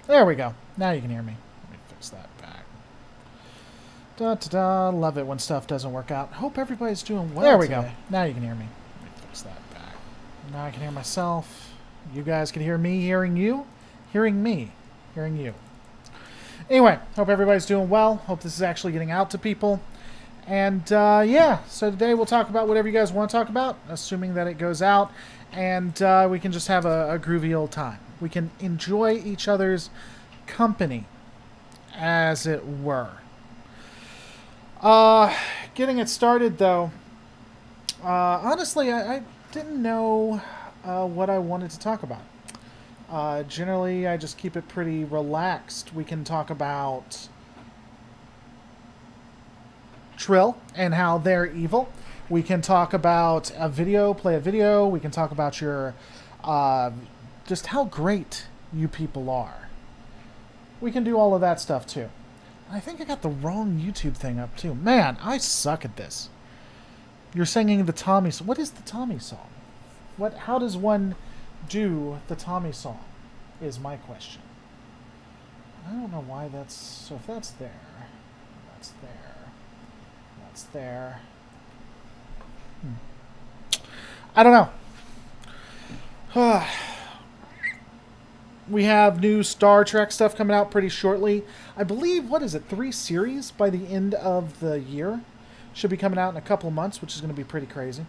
There we go. Now you can hear me. Let me fix that back. Da-da-da. Love it when stuff doesn't work out. Hope everybody's doing well There we today. Go. Now you can hear me. Let me fix that back. Now I can hear myself. You guys can hear me hearing you. Hearing me. Hearing you. Anyway, hope everybody's doing well. Hope this is actually getting out to people. And, yeah, so today we'll talk about whatever you guys want to talk about, assuming that it goes out, and we can just have a groovy old time. We can enjoy each other's company, as it were. Getting it started, though, honestly, I didn't know what I wanted to talk about. Generally, I just keep it pretty relaxed. We can talk about Trill and how they're evil. We can talk about a video, play a video. We can talk about your just how great you people are. We can do all of that stuff too. I think I got the wrong YouTube thing up too. Man, I suck at this. You're singing the Tommy song. What is the Tommy song? How does one do the Tommy song is my question. I don't know why that's... So if that's there, that's there. That's there. I don't know. We have new Star Trek stuff coming out pretty shortly. I believe, what is it, 3 series by the end of the year? Should be coming out in a couple of months, which is going to be pretty crazy.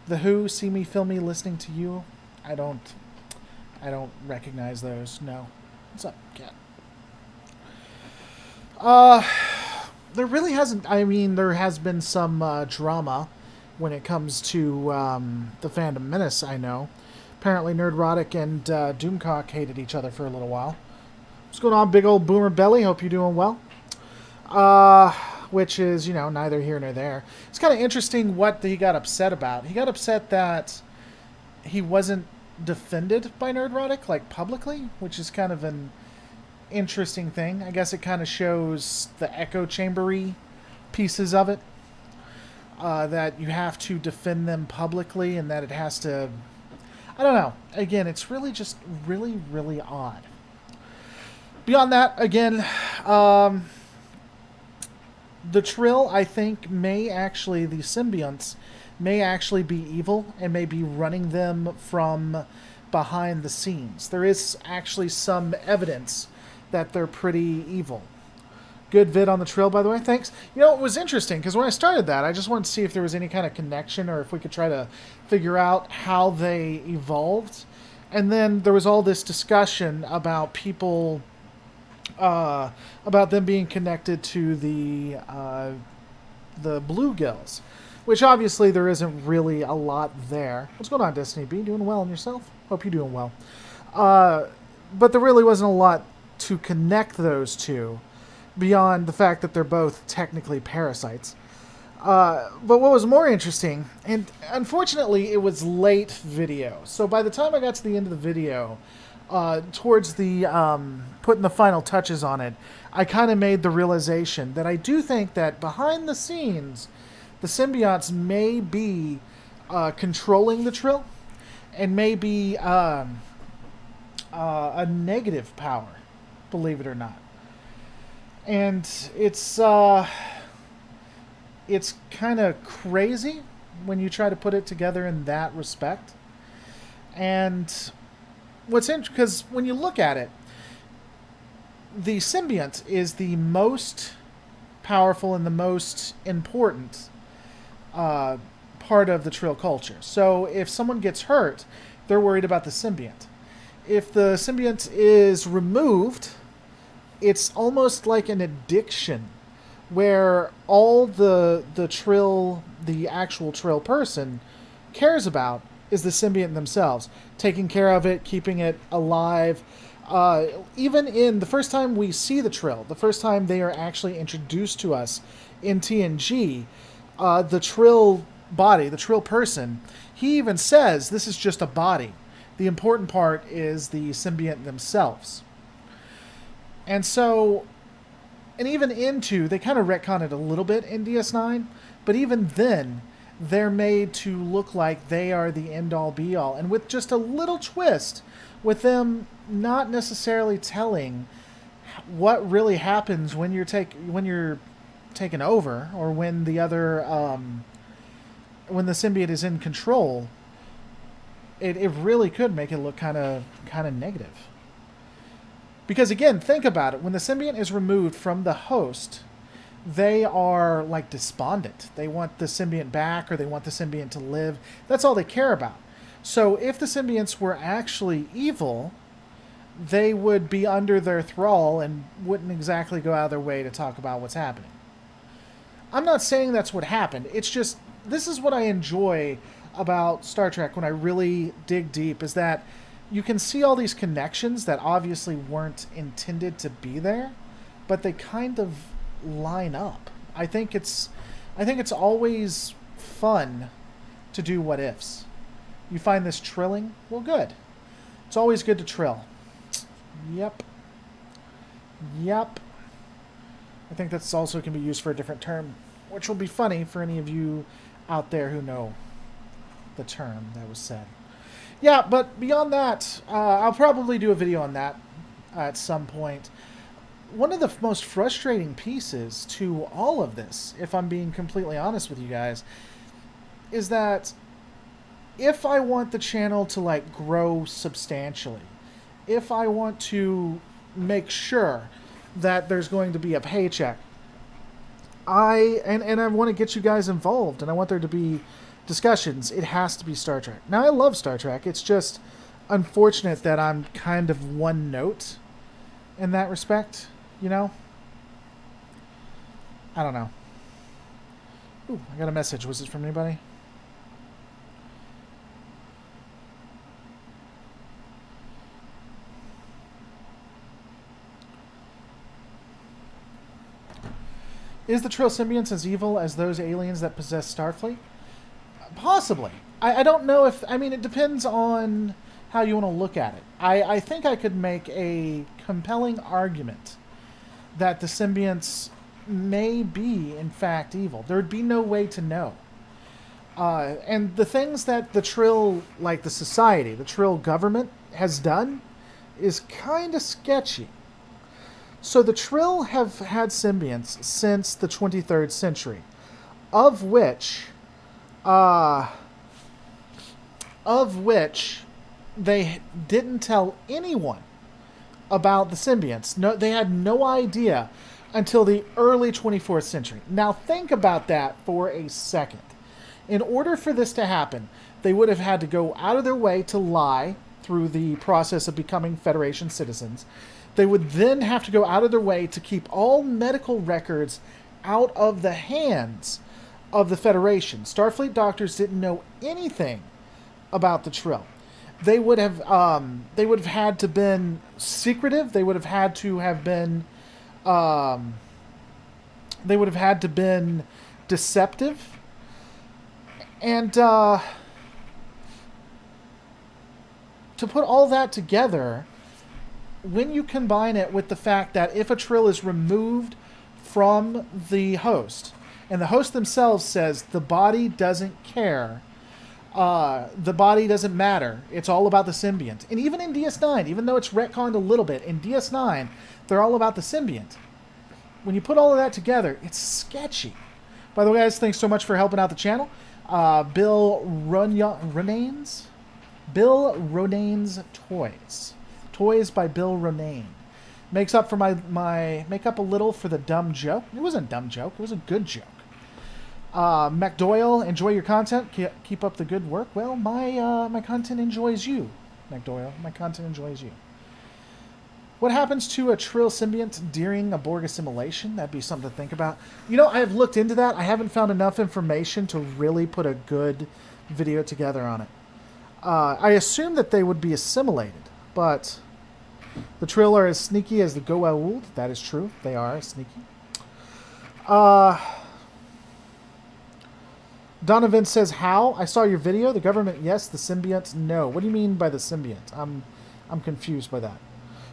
The Who, See Me, Feel Me, Listening to You. I don't recognize those. No. What's up, cat? There really hasn't... I mean, there has been some drama when it comes to the Fandom Menace, I know. Apparently Nerdrotic and Doomcock hated each other for a little while. What's going on, big old Boomer Belly? Hope you're doing well. Which is, you know, neither here nor there. It's kind of interesting what he got upset about. He got upset that he wasn't defended by Nerdrotic, like, publicly, which is kind of an interesting thing. I guess it kind of shows the echo chambery pieces of it. That you have to defend them publicly and that it has to... I don't know. Again, it's really just really, really odd. Beyond that, again, the Trill, I think, may actually... The Symbionts may actually be evil and may be running them from behind the scenes. There is actually some evidence that they're pretty evil. Good vid on the Trill, by the way. Thanks. You know, it was interesting, because when I started that, I just wanted to see if there was any kind of connection or if we could try to figure out how they evolved. And then there was all this discussion about people... about them being connected to the bluegills. Which, obviously, there isn't really a lot there. What's going on, Destiny B? Doing well on yourself? Hope you're doing well. But there really wasn't a lot to connect those two, beyond the fact that they're both technically parasites. But what was more interesting, and unfortunately it was late video, so by the time I got to the end of the video, towards the putting the final touches on it, I kind of made the realization that I do think that behind the scenes, the Symbionts may be controlling the Trill, and may be a negative power, believe it or not. And it's kind of crazy when you try to put it together in that respect. And what's interesting, because when you look at it, the Symbiont is the most powerful and the most important part of the Trill culture. So if someone gets hurt, they're worried about the Symbiont. If the Symbiont is removed, it's almost like an addiction, where all the Trill, the actual Trill person, cares about is the Symbiont themselves. Taking care of it, keeping it alive. Even in the first time we see the Trill, the first time they are actually introduced to us in TNG, the Trill body, the Trill person, he even says this is just a body. The important part is the Symbiont themselves. And so, and even into, they kind of retcon it a little bit in DS9, but even then, they're made to look like they are the end-all be-all. And with just a little twist, with them not necessarily telling what really happens when you're taken over, or when the other when the symbiote is in control. It really could make it look kind of negative. Because again, think about it. When the symbiont is removed from the host, they are like despondent. They want the symbiont back, or they want the symbiont to live. That's all they care about. So if the symbionts were actually evil, they would be under their thrall and wouldn't exactly go out of their way to talk about what's happening. I'm not saying that's what happened. It's just, this is what I enjoy about Star Trek when I really dig deep, is that you can see all these connections that obviously weren't intended to be there, but they kind of line up. I think it's always fun to do what ifs. You find this trilling? Well, good. It's always good to trill. Yep. I think that's also can be used for a different term, which will be funny for any of you out there who know the term that was said. Yeah, but beyond that, I'll probably do a video on that at some point. One of the most frustrating pieces to all of this, if I'm being completely honest with you guys, is that if I want the channel to like grow substantially, if I want to make sure that there's going to be a paycheck, I want to get you guys involved, and I want there to be discussions, it has to be Star Trek. Now, I love Star Trek. It's just unfortunate that I'm kind of one note in that respect, you know? I don't know. Ooh, I got a message. Was it from anybody? Is the Trill symbionts as evil as those aliens that possess Starfleet? Possibly. I don't know if... I mean, it depends on how you want to look at it. I think I could make a compelling argument that the symbionts may be, in fact, evil. There'd be no way to know. And the things that the Trill, like the society, the Trill government has done is kind of sketchy. So the Trill have had symbionts since the 23rd century, of which they didn't tell anyone about the symbionts. No, they had no idea until the early 24th century. Now think about that for a second. In order for this to happen, they would have had to go out of their way to lie through the process of becoming Federation citizens. They would then have to go out of their way to keep all medical records out of the hands of the Federation. Starfleet doctors didn't know anything about the Trill. They would have had to been secretive. They would have had to have been deceptive. And to put all that together, when you combine it with the fact that if a Trill is removed from the host, and the host themselves says the body doesn't care, the body doesn't matter, it's all about the symbiont. And even in DS9, even though it's retconned a little bit, in DS9, they're all about the symbiont. When you put all of that together, it's sketchy. By the way, guys, thanks so much for helping out the channel. Bill Ronane's Toys. Toys by Bill Ronane. Makes up for make up a little for the dumb joke. It wasn't a dumb joke. It was a good joke. McDoyle, enjoy your content. Keep up the good work. Well, my content enjoys you, McDoyle. My content enjoys you. What happens to a Trill symbiont during a Borg assimilation? That'd be something to think about. You know, I have looked into that. I haven't found enough information to really put a good video together on it. I assume that they would be assimilated, but the Trill are as sneaky as the Goa'uld. That is true. They are sneaky. Donovan says, how? I saw your video. The government, yes. The symbionts, no. What do you mean by the symbiont? I'm confused by that.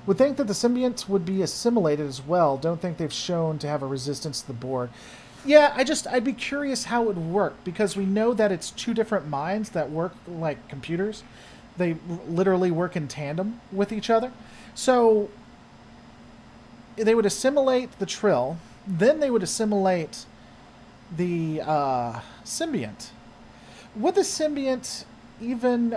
Would think that the symbionts would be assimilated as well. Don't think they've shown to have a resistance to the Borg. Yeah, I'd be curious how it would work, because we know that it's two different minds that work like computers. They literally work in tandem with each other. So they would assimilate the Trill, then they would assimilate the Symbiont. Would the Symbiont even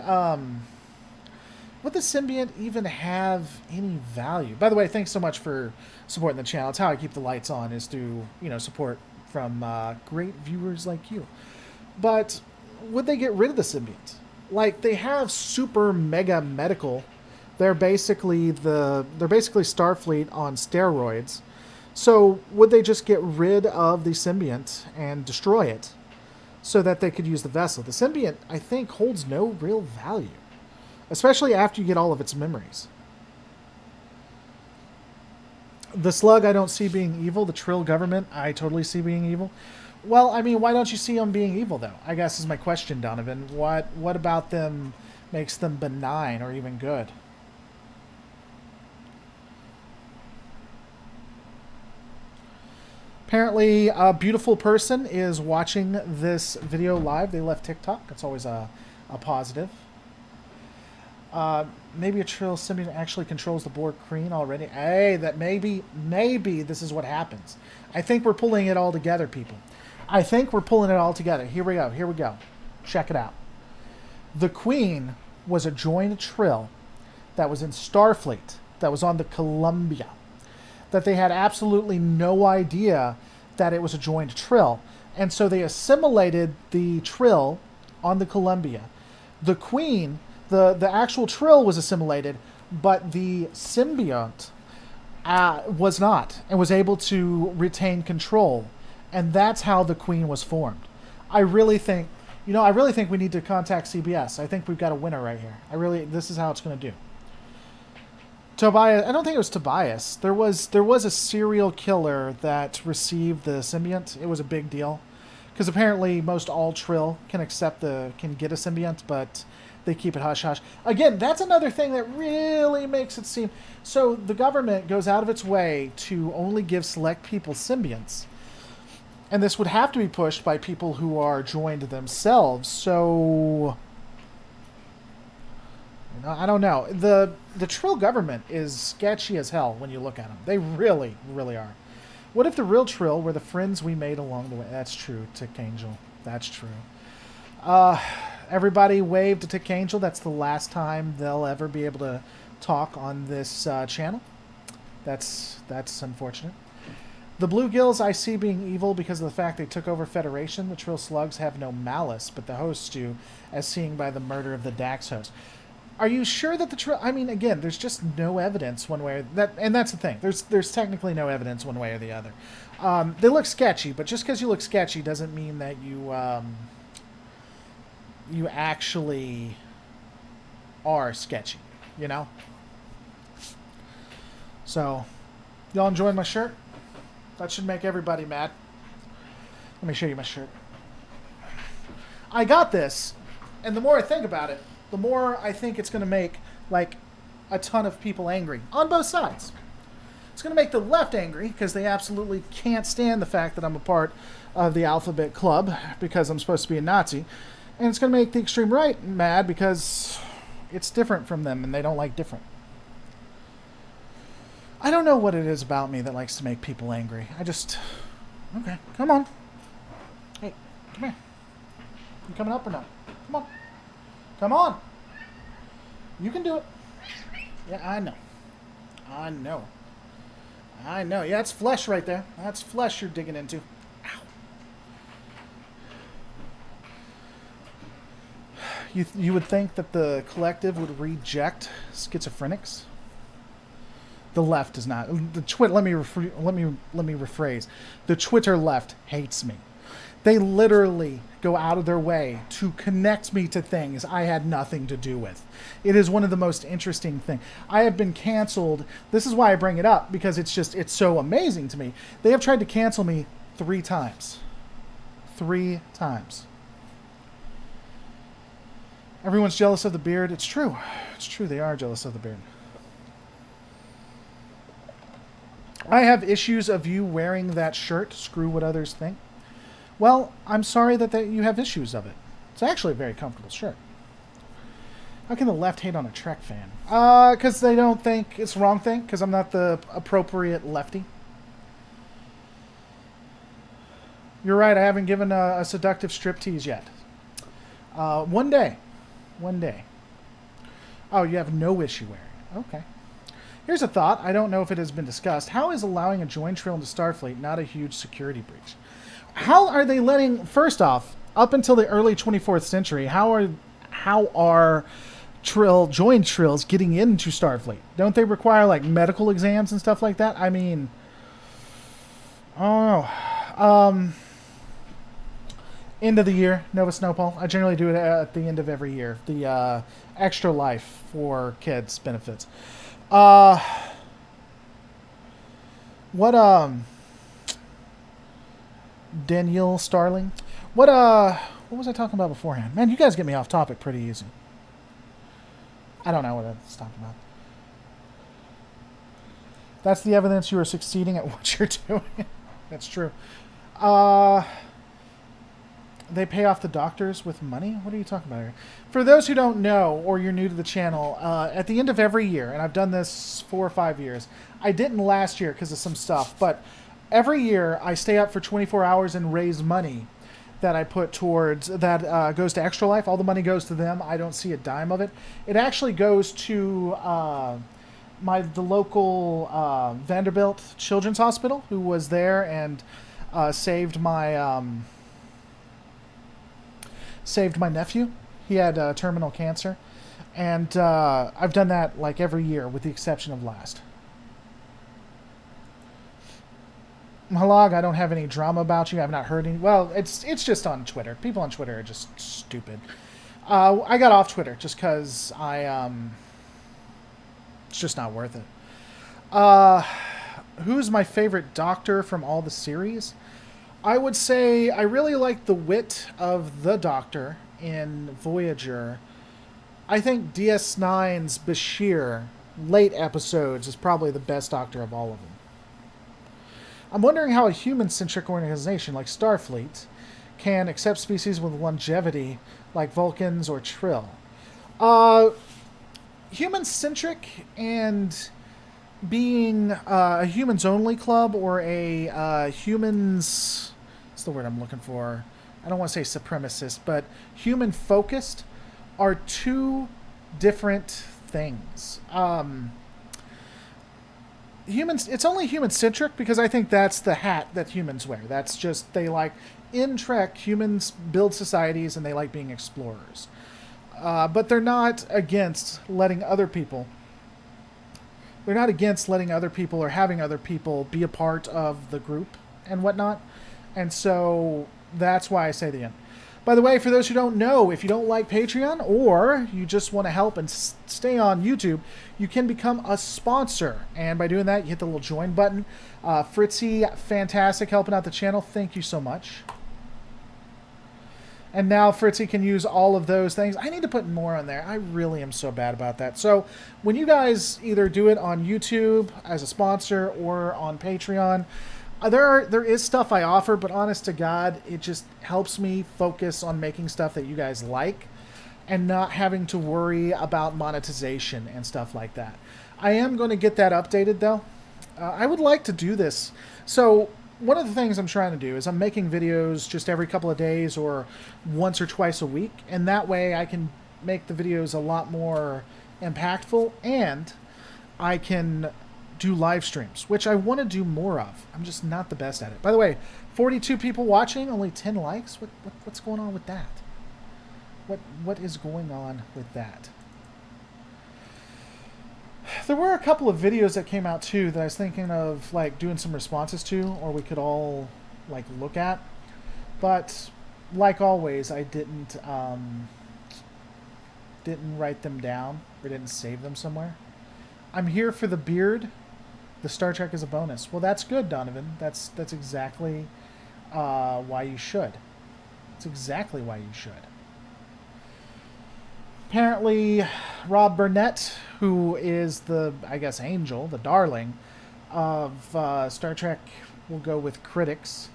have any value? By the way, thanks so much for supporting the channel. It's how I keep the lights on, is through, support from great viewers like you. But would they get rid of the Symbiont? Like, they have super mega medical. They're basically Starfleet on steroids. So would they just get rid of the Symbiont and destroy it so that they could use the vessel? The Symbiont, I think, holds no real value, especially after you get all of its memories. The Slug I don't see being evil. The Trill government I totally see being evil. Well, I mean, why don't you see them being evil, though? I guess is my question, Donovan. What about them makes them benign or even good? Apparently, a beautiful person is watching this video live. They left TikTok. That's always a positive. Maybe a Trill Symbiont actually controls the Borg Queen already. Hey, that maybe this is what happens. I think we're pulling it all together, people. I think we're pulling it all together. Here we go. Check it out. The Queen was a joined Trill that was in Starfleet, that was on the Columbia, that they had absolutely no idea that it was a joined Trill. And so they assimilated the Trill on the Columbia. The Queen, the actual Trill was assimilated, but the Symbiont was not, and was able to retain control. And that's how the Queen was formed. I really think we need to contact CBS. I think we've got a winner right here. This is how it's going to do. Tobias, I don't think it was Tobias. There was a serial killer that received the Symbiont. It was a big deal, because apparently most all Trill can get a Symbiont, but they keep it hush hush. Again, that's another thing that really makes it seem so. The government goes out of its way to only give select people Symbionts, and this would have to be pushed by people who are joined themselves. So I don't know. The Trill government is sketchy as hell when you look at them. They really, really are. What if the real Trill were the friends we made along the way? That's true, Tick Angel. That's true. Everybody wave to Tick Angel. That's the last time they'll ever be able to talk on this channel. That's unfortunate. The Bluegills I see being evil because of the fact they took over Federation. The Trill Slugs have no malice, but the hosts do, as seen by the murder of the Dax host. Are you sure that the Trill... I mean, again, there's just no evidence one way or... and that's the thing. There's technically no evidence one way or the other. They look sketchy, but just because you look sketchy doesn't mean that you actually are sketchy, you know? So, y'all enjoying my shirt? That should make everybody mad. Let me show you my shirt. I got this, and the more I think about it, the more I think it's going to make, like, a ton of people angry. On both sides. It's going to make the left angry, because they absolutely can't stand the fact that I'm a part of the Alphabet Club, because I'm supposed to be a Nazi. And it's going to make the extreme right mad, because it's different from them, and they don't like different. I don't know what it is about me that likes to make people angry. Okay, come on. Hey, come here. You coming up or not? Come on. Come on. You can do it. Yeah, I know. Yeah, it's flesh right there. That's flesh you're digging into. Ow. You would think that the collective would reject schizophrenics. The left does not. Let me rephrase. The Twitter left hates me. They literally go out of their way to connect me to things I had nothing to do with. It is one of the most interesting things. I have been canceled. This is why I bring it up, because it's so amazing to me. They have tried to cancel me 3 times. 3 times. Everyone's jealous of the beard. It's true. It's true. They are jealous of the beard. I have issues of you wearing that shirt. Screw what others think. Well, I'm sorry that you have issues of it. It's actually a very comfortable shirt. How can the left hate on a Trek fan? Because they don't think it's the wrong thing, because I'm not the appropriate lefty. You're right, I haven't given a seductive striptease yet. One day. One day. Oh, you have no issue wearing. Okay. Here's a thought. I don't know if it has been discussed. How is allowing a joint Trill into Starfleet not a huge security breach? How are they letting... First off, up until the early 24th century, how are joint Trills getting into Starfleet? Don't they require, like, medical exams and stuff like that? I mean... Oh. End of the year, Nova Snowball. I generally do it at the end of every year. The extra life for kids benefits. Danielle Starling. What was I talking about beforehand? Man, you guys get me off topic pretty easy. I don't know what I was talking about. That's the evidence you are succeeding at what you're doing. That's true. They pay off the doctors with money? What are you talking about here? For those who don't know, or you're new to the channel, at the end of every year, and I've done this 4 or 5 years, I didn't last year because of some stuff, but every year I stay up for 24 hours and raise money that I put towards, that goes to Extra Life. All the money goes to them. I don't see a dime of it. It actually goes to the local Vanderbilt Children's Hospital, who was there and saved my nephew. He had terminal cancer, and I've done that like every year with the exception of last. Malag, I don't have any drama about you. I've not heard any. Well, it's just on Twitter. People on Twitter are just stupid. I got off Twitter just because it's just not worth it. Who's my favorite Doctor from all the series? I would say I really like the wit of the Doctor in Voyager. I think DS9's Bashir late episodes is probably the best Doctor of all of them. I'm wondering how a human-centric organization like Starfleet can accept species with longevity like Vulcans or Trill. Human-centric and being a humans-only club or a humans... What's the word I'm looking for? I don't want to say supremacist, but human-focused are two different things. Humans, it's only human-centric because I think that's the hat that humans wear. That's just, they like, in Trek, humans build societies and they like being explorers. But they're not against letting other people... They're not against letting other people or having other people be a part of the group and whatnot. And so that's why I say the end. By the way, for those who don't know, if you don't like Patreon or you just want to help and stay on YouTube, you can become a sponsor. And by doing that, you hit the little join button. Fritzy, fantastic, helping out the channel. Thank you so much. And now Fritzy can use all of those things. I need to put more on there. I really am so bad about that. So when you guys either do it on YouTube as a sponsor or on Patreon, there is stuff I offer, but honest to God, it just helps me focus on making stuff that you guys like and not having to worry about monetization and stuff like that. I am going to get that updated, though. I would like to do this. So one of the things I'm trying to do is I'm making videos just every couple of days or once or twice a week, and that way I can make the videos a lot more impactful, and I can do live streams, which I want to do more of. I'm just not the best at it. By the way, 42 people watching, only 10 likes. What's going on with that? What is going on with that? There were a couple of videos that came out too that I was thinking of like doing some responses to, or we could all like look at. But like always, I didn't write them down or didn't save them somewhere. I'm here for the beard. The Star Trek is a bonus. Well, that's good, Donovan. That's exactly why you should. That's exactly why you should. Apparently, Rob Burnett, who is the, I guess, angel, the darling of Star Trek, we'll go with critics,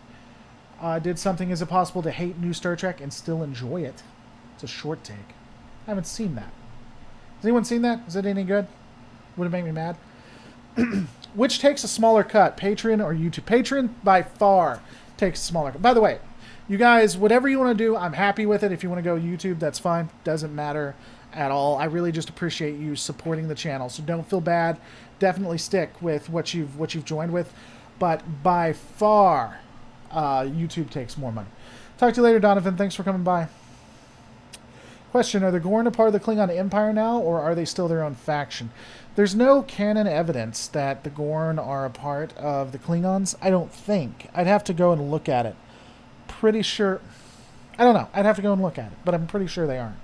did something. Is it possible to hate new Star Trek and still enjoy it? It's a short take. I haven't seen that. Has anyone seen that? Is it any good? Would it make me mad? Which takes a smaller cut, Patreon or YouTube? Patreon by far takes a smaller cut. By the way, you guys, whatever you want to do, I'm happy with it. If you want to go YouTube, that's fine. Doesn't matter at all. I really just appreciate you supporting the channel. So don't feel bad. Definitely stick with what you've joined with. But by far, YouTube takes more money. Talk to you later, Donovan. Thanks for coming by. Question: are the Gorn a part of the Klingon Empire now, or are they still their own faction? There's no canon evidence that the Gorn are a part of the Klingons. I don't think. I'd have to go and look at it. Pretty sure. I don't know. I'd have to go and look at it, but I'm pretty sure they aren't.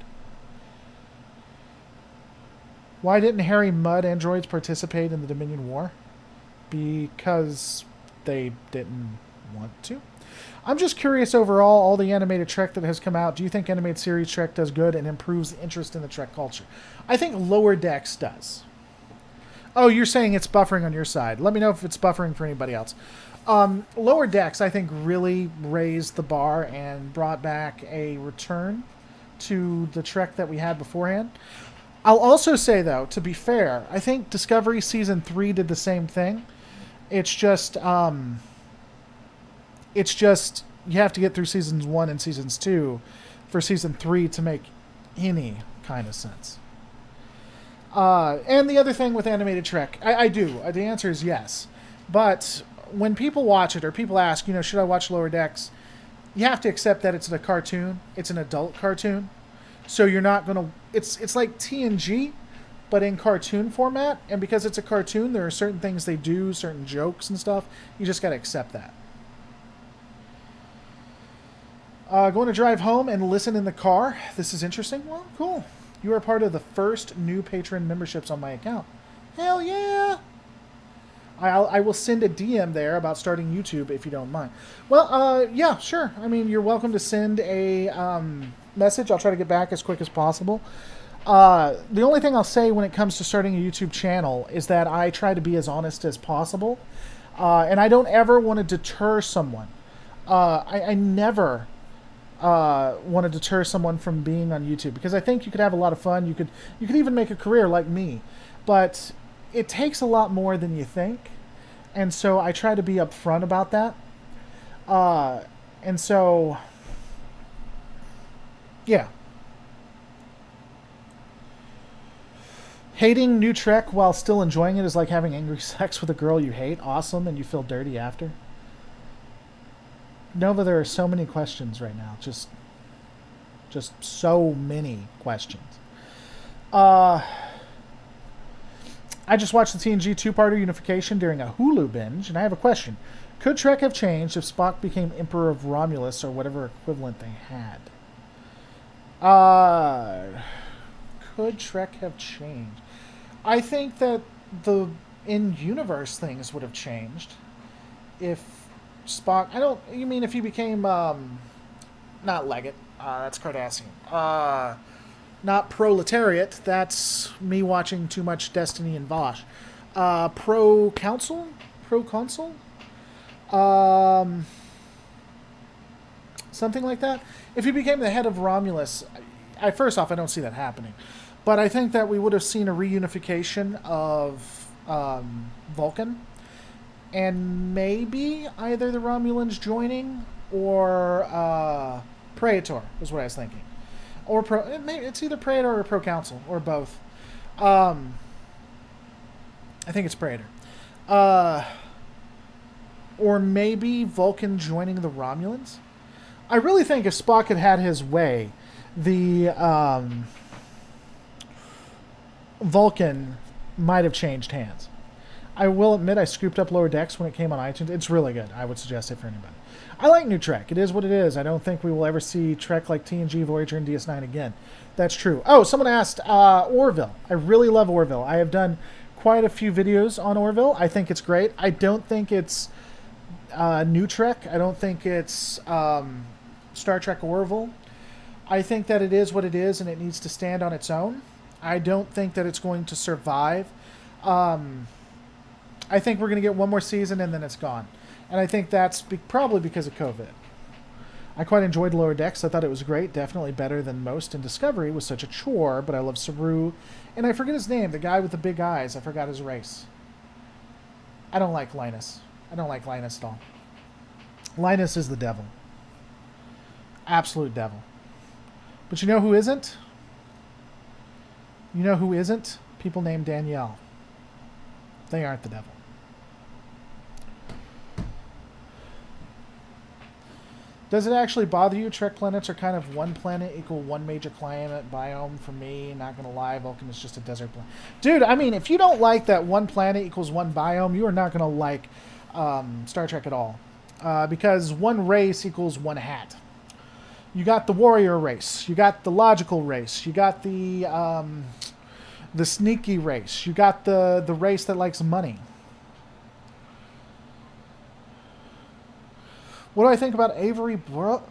Why didn't Harry Mudd androids participate in the Dominion War? Because they didn't want to. I'm just curious overall, all the animated Trek that has come out, do you think animated series Trek does good and improves the interest in the Trek culture? I think Lower Decks does. Oh, you're saying it's buffering on your side. Let me know if it's buffering for anybody else. Lower Decks, I think, really raised the bar and brought back a return to the Trek that we had beforehand. I'll also say, though, to be fair, I think Discovery Season 3 did the same thing. It's just you have to get through Seasons 1 and Seasons 2 for Season 3 to make any kind of sense. And the other thing with animated Trek, I do. The answer is yes. But when people watch it or people ask, should I watch Lower Decks? You have to accept that it's a cartoon. It's an adult cartoon. So you're not going to... It's like TNG, but in cartoon format. And because it's a cartoon, there are certain things they do, certain jokes and stuff. You just got to accept that. Going to drive home and listen in the car. This is interesting. Well, cool. You are part of the first new patron memberships on my account. Hell yeah! I will send a DM there about starting YouTube if you don't mind. Well, yeah, sure. I mean, you're welcome to send a message. I'll try to get back as quick as possible. The only thing I'll say when it comes to starting a YouTube channel is that I try to be as honest as possible. And I don't ever want to deter someone. I never... want to deter someone from being on YouTube, because I think you could have a lot of fun. You could even make a career like me, but it takes a lot more than you think, and so I try to be upfront about that. And so, yeah. Hating new Trek while still enjoying it is like having angry sex with a girl you hate. Awesome, and you feel dirty after. Nova, there are so many questions right now. Just so many questions. I just watched the TNG two-parter Unification during a Hulu binge, and I have a question. Could Trek have changed if Spock became Emperor of Romulus or whatever equivalent they had? Could Trek have changed? I think that the in-universe things would have changed if Spock... You mean if he became, not Leggett, that's Cardassian. Not Proletariat, that's me watching too much Destiny and Vosh. Proconsul? Something like that. If he became the head of Romulus, first off, I don't see that happening. But I think that we would have seen a reunification of Vulcan. And maybe either the Romulans joining or Praetor is what I was thinking. Or it's either Praetor or Proconsul, or both. I think it's Praetor. Or maybe Vulcan joining the Romulans. I really think if Spock had had his way, the Vulcan might have changed hands. I will admit I scooped up Lower Decks when it came on iTunes. It's really good. I would suggest it for anybody. I like new Trek. It is what it is. I don't think we will ever see Trek like TNG, Voyager, and DS9 again. That's true. Oh, someone asked Orville. I really love Orville. I have done quite a few videos on Orville. I think it's great. I don't think it's new Trek. I don't think it's Star Trek Orville. I think that it is what it is, and it needs to stand on its own. I don't think that it's going to survive. I think we're going to get one more season and then it's gone. And I think that's probably because of COVID. I quite enjoyed Lower Decks. I thought it was great. Definitely better than most. And Discovery was such a chore, but I love Saru. And I forget his name. The guy with the big eyes. I forgot his race. I don't like Linus. I don't like Linus at all. Linus is the devil. Absolute devil. But you know who isn't? You know who isn't? People named Danielle. They aren't the devil. Does it actually bother you? Trek planets are kind of one planet equal one major climate biome for me. Not going to lie, Vulcan is just a desert planet. Dude, I mean, if you don't like that one planet equals one biome, you are not going to like Star Trek at all. Because one race equals one hat. You got the warrior race. You got the logical race. You got the sneaky race. You got the race that likes money. What do I think about Avery Brooks?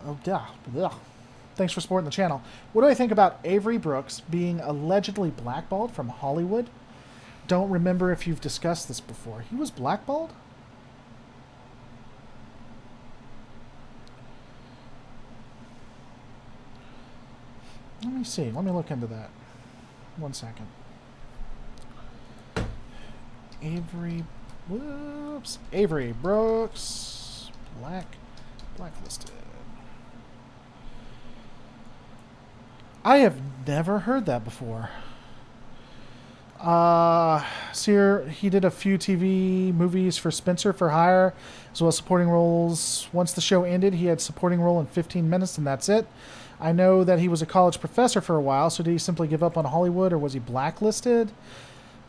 Thanks for supporting the channel. What do I think about Avery Brooks being allegedly blackballed from Hollywood? Don't remember if you've discussed this before. He was blackballed? Let me see. Let me look into that. 1 second. Avery Brooks. Blacklisted. I have never heard that before. See, he did a few TV movies for Spencer for Hire, as well as supporting roles. Once the show ended, he had supporting role in 15 minutes, and that's it. I know that he was a college professor for a while, so did he simply give up on Hollywood, or was he blacklisted?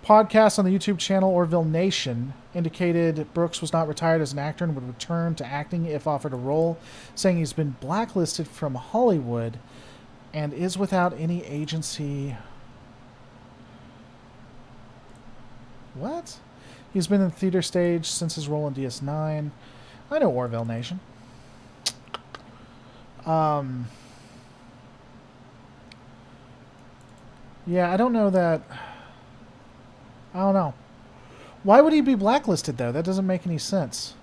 Podcast on the YouTube channel Orville Nation indicated Brooks was not retired as an actor and would return to acting if offered a role, saying he's been blacklisted from Hollywood and is without any agency. What? He's been in the theater stage since his role in DS9. I know Orville Nation. Yeah, I don't know that. I don't know. Why would he be blacklisted, though? That doesn't make any sense.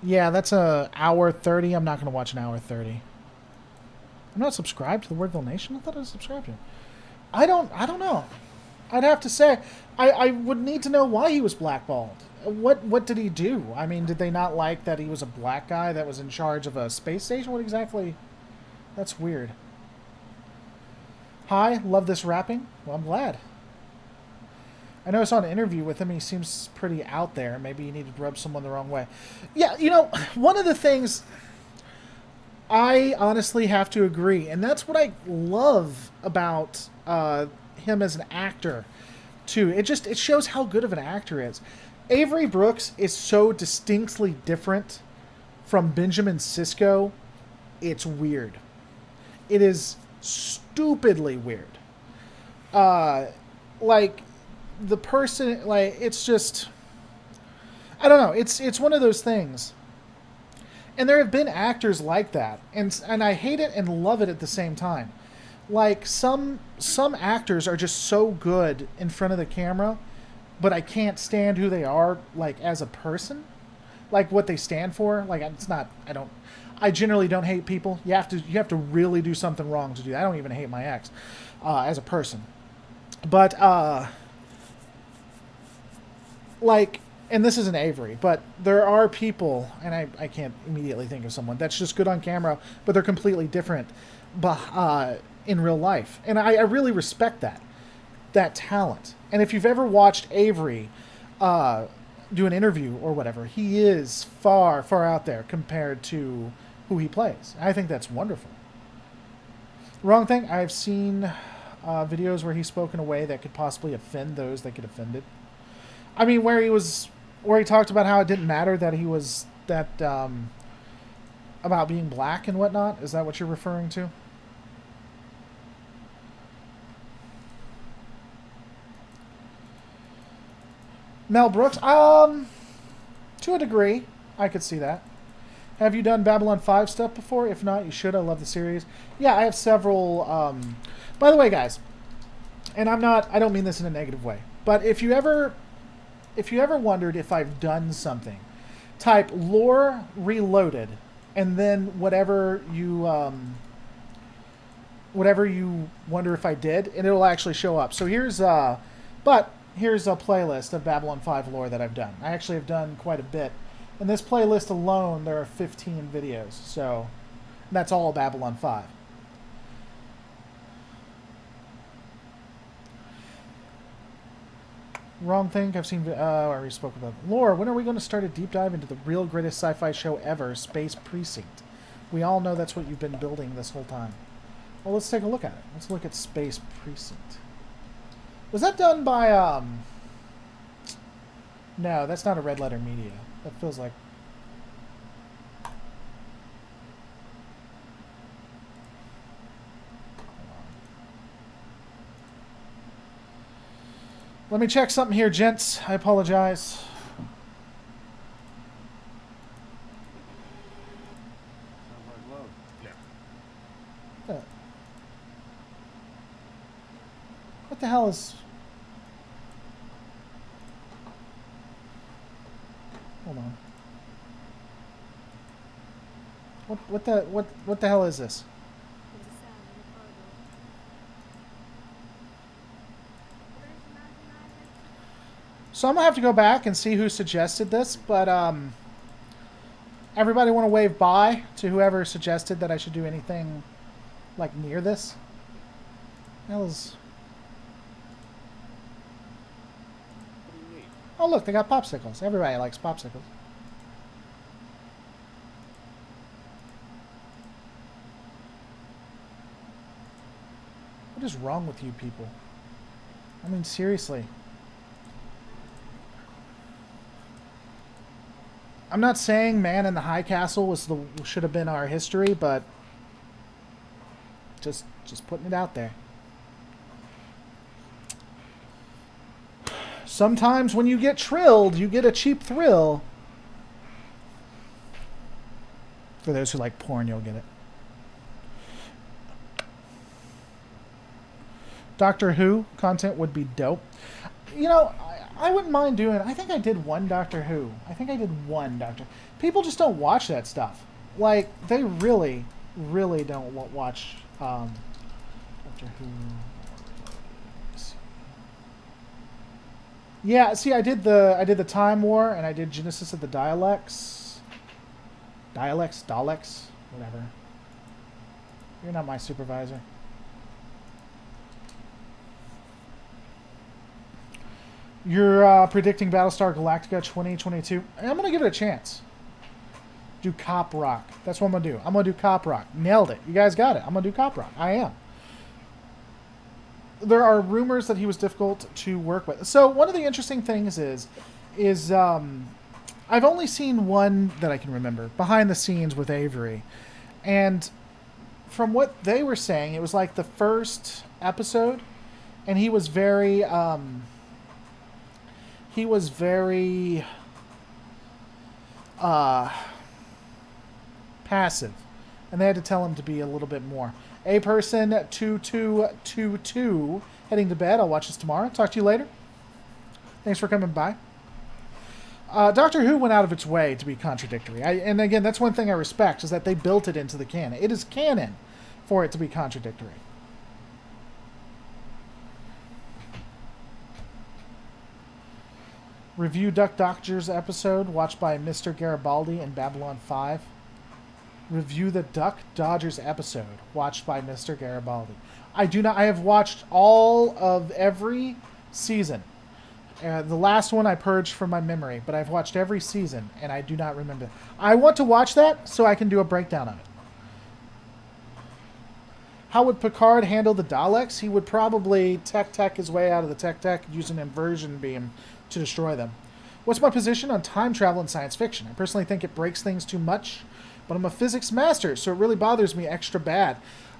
Yeah, that's a hour 30. I'm not going to watch an hour 30. I'm not subscribed to the Wordville Nation? I thought I was subscribed to it. I don't know. I'd have to say, I would need to know why he was blackballed. What did he do? I mean, did they not like that he was a black guy that was in charge of a space station? What exactly? That's weird. Hi, love this rapping. Well, I'm glad. I know I saw an interview with him. He seems pretty out there. Maybe he needed to rub someone the wrong way. Yeah, you know, one of the things I honestly have to agree, and that's what I love about him as an actor, too. It shows how good of an actor he is. Avery Brooks is so distinctly different from Benjamin Sisko. It's weird. It is stupidly weird. Like, the person, like, it's just, I don't know. It's one of those things. And there have been actors like that. And I hate it and love it at the same time. Like, some actors are just so good in front of the camera, but I can't stand who they are, like, as a person. Like, what they stand for. Like, it's not, I generally don't hate people. You have to really do something wrong to do that. I don't even hate my ex as a person. But, like, and this isn't Avery, but there are people, and I can't immediately think of someone, that's just good on camera, but they're completely different in real life. And I really respect that talent. And if you've ever watched Avery do an interview or whatever, he is far, far out there compared to who he plays. I think that's wonderful. Wrong thing, I've seen videos where he spoke in a way that could possibly offend those that get offended. I mean, where he talked about how it didn't matter that he was about being black and whatnot. Is that what you're referring to? Mel Brooks, to a degree, I could see that. Have you done Babylon 5 stuff before? If not, you should. I love the series. Yeah, I have several. By the way, guys, and I don't mean this in a negative way, but if you ever wondered if I've done something, type lore reloaded, and then whatever you wonder if I did, and it'll actually show up. So here's a playlist of Babylon 5 lore that I've done. I actually have done quite a bit. In this playlist alone, there are 15 videos. So that's all Babylon 5. Wrong thing. I've seen. I already spoke about lore. When are we going to start a deep dive into the real greatest sci-fi show ever, Space Precinct? We all know that's what you've been building this whole time. Well, let's take a look at it. Let's look at Space Precinct. Was that done by No, that's not a Red Letter Media. That feels like. Let me check something here, gents. I apologize. Sounds like love. Yeah. What the hell is... Hold on. What the hell is this? So I'm going to have to go back and see who suggested this, but everybody want to wave bye to whoever suggested that I should do anything like near this? That was... What do you need? Oh look, they got popsicles. Everybody likes popsicles. What is wrong with you people? I mean, seriously. I'm not saying Man in the High Castle should have been our history, but just putting it out there. Sometimes when you get trilled, you get a cheap thrill. For those who like porn, you'll get it. Doctor Who content would be dope. You know, I wouldn't mind doing... I think I did one Doctor Who. People just don't watch that stuff. Like, they really, really don't watch Doctor Who. Yeah, see, I did the Time War, and I did Genesis of the Daleks, whatever. You're not my supervisor. You're predicting Battlestar Galactica 2022. I'm going to give it a chance. Do Cop Rock. That's what I'm going to do. I'm going to do Cop Rock. Nailed it. You guys got it. I'm going to do Cop Rock. I am. There are rumors that he was difficult to work with. So one of the interesting things is I've only seen one that I can remember, behind the scenes with Avery. And from what they were saying, it was like the first episode, and he was very... passive, and they had to tell him to be a little bit more. A person 2222 heading to bed. I'll watch this tomorrow. Talk to you later. Thanks for coming by. Doctor Who went out of its way to be contradictory. And again, that's one thing I respect, is that they built it into the canon. It is canon for it to be contradictory. Review Duck Doctor's episode watched by Mr. Garibaldi in Babylon 5. Review the Duck Dodgers episode watched by Mr. Garibaldi. I have watched all of every season. The last one I purged from my memory, but I've watched every season, and I do not remember. I want to watch that so I can do a breakdown of it. How would Picard handle the Daleks? He would probably tech his way out of the tech, use an inversion beam to destroy them. What's my position on time travel in science fiction? I personally think it breaks things too much, but I'm a physics master, so it really bothers me extra bad.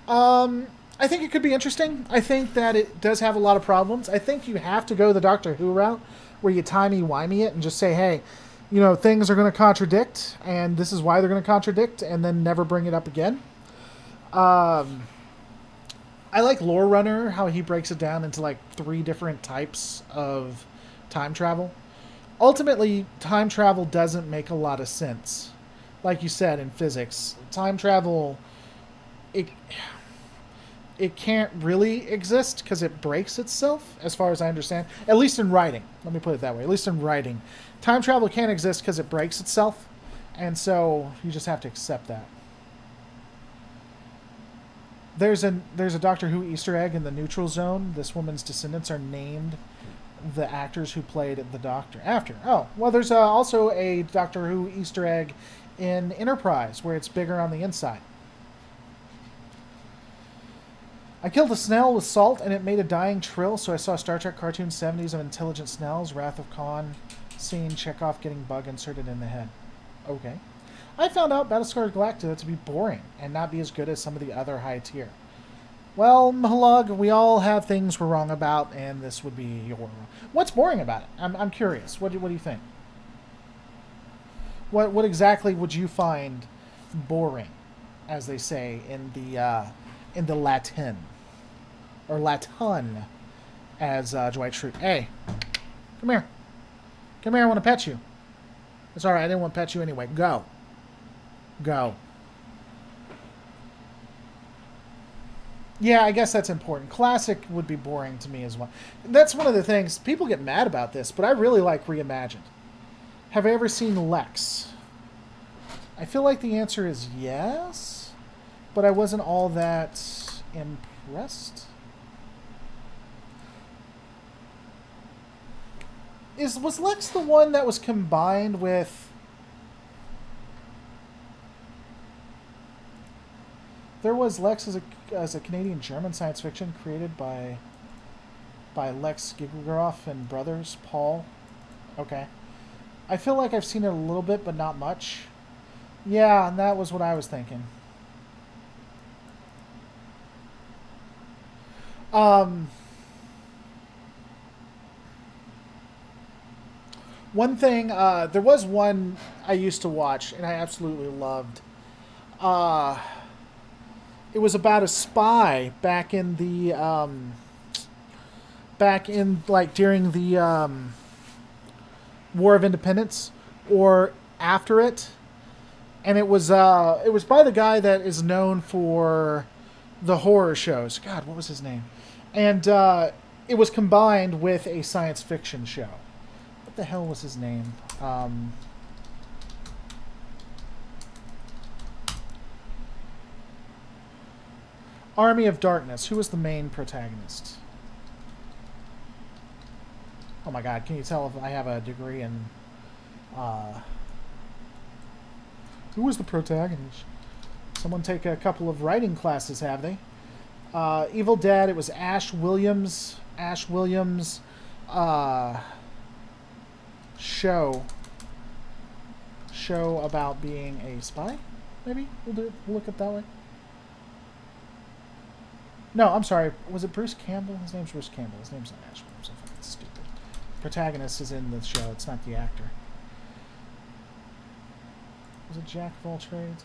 I think it could be interesting. I think that it does have a lot of problems. I think you have to go the Doctor Who route, where you timey-wimey it and just say, hey, you know, things are going to contradict, and this is why they're going to contradict, and then never bring it up again. I like Lore Runner, how he breaks it down into like 3 different types of time travel. Ultimately, time travel doesn't make a lot of sense. Like you said in physics, time travel, it it can't really exist because it breaks itself, as far as I understand. At least in writing. Let me put it that way. At least in writing. Time travel can't exist because it breaks itself, and so you just have to accept that. There's a Doctor Who Easter egg in the neutral zone. This woman's descendants are named the actors who played the Doctor after. Oh, well, there's also a Doctor Who Easter egg in Enterprise where it's bigger on the inside. I killed a snail with salt and it made a dying trill, so I saw Star Trek cartoon 70s of intelligent snails, Wrath of Khan, scene, Chekhov getting bug inserted in the head. Okay. I found out Battlestar Galactica to be boring and not be as good as some of the other high tier. Well, Mahalug, we all have things we're wrong about, and this would be your... What's boring about it? I'm curious. What do you think? What exactly would you find boring, as they say in the Latin, or Latin, as Dwight Schrute. Hey, come here. Come here, I want to pet you. It's alright, I didn't want to pet you anyway. Go. Go. Yeah, I guess that's important. Classic would be boring to me as well. That's one of the things. People get mad about this, but I really like Reimagined. Have I ever seen Lex? I feel like the answer is yes, but I wasn't all that impressed. Was Lex the one that was combined with... There was Lex as a Canadian-German science fiction created by Lex Gigeroff and brothers, Paul. Okay. I feel like I've seen it a little bit, but not much. Yeah, and that was what I was thinking. One thing, there was one I used to watch, and I absolutely loved. It was about a spy back in the, during the, War of Independence, or after it. And it was by the guy that is known for the horror shows. God, what was his name? And, it was combined with a science fiction show. What the hell was his name? Army of Darkness. Who was the main protagonist? Oh my god, can you tell if I have a degree in... Who was the protagonist? Someone take a couple of writing classes, have they? Evil Dead, it was Ash Williams. Ash Williams, show about being a spy? Maybe? We'll look at it that way. No, I'm sorry. Was it Bruce Campbell? His name's Bruce Campbell. His name's not Ash Williams. I'm fucking stupid. Protagonist is in the show. It's not the actor. Was it Jack of All Trades?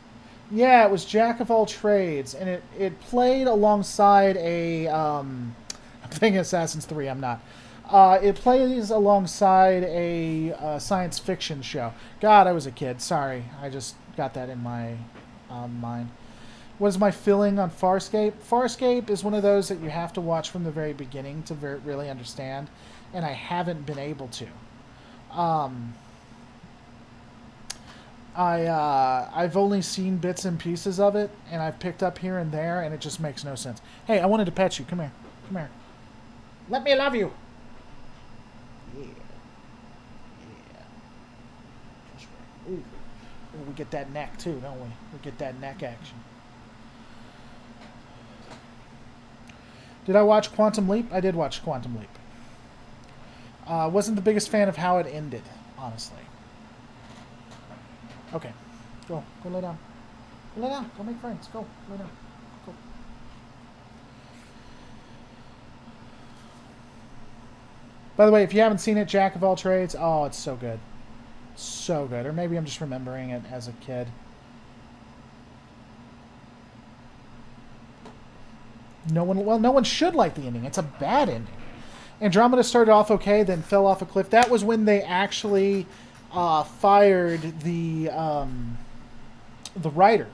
Yeah, it was Jack of All Trades, and it played alongside a... I'm thinking Assassin's 3. I'm not. It plays alongside a science fiction show. God, I was a kid. Sorry. I just got that in my mind. What is my feeling on Farscape? Farscape is one of those that you have to watch from the very beginning to really understand, and I haven't been able to. I've only seen bits and pieces of it, and I've picked up here and there, and it just makes no sense. Hey, I wanted to pet you. Come here. Come here. Let me love you. Yeah. Yeah. That's right. Ooh. We get that neck, too, don't we? We get that neck action. Did I watch Quantum Leap? I did watch Quantum Leap. Wasn't the biggest fan of how it ended, honestly. Okay. Go lay down. Go lay down. Go make friends. Go lay down. Go. By the way, if you haven't seen it, Jack of All Trades, oh, it's so good. So good. Or maybe I'm just remembering it as a kid. No one should like the ending. It's a bad ending. Andromeda started off okay, then fell off a cliff. That was when they actually fired the writer.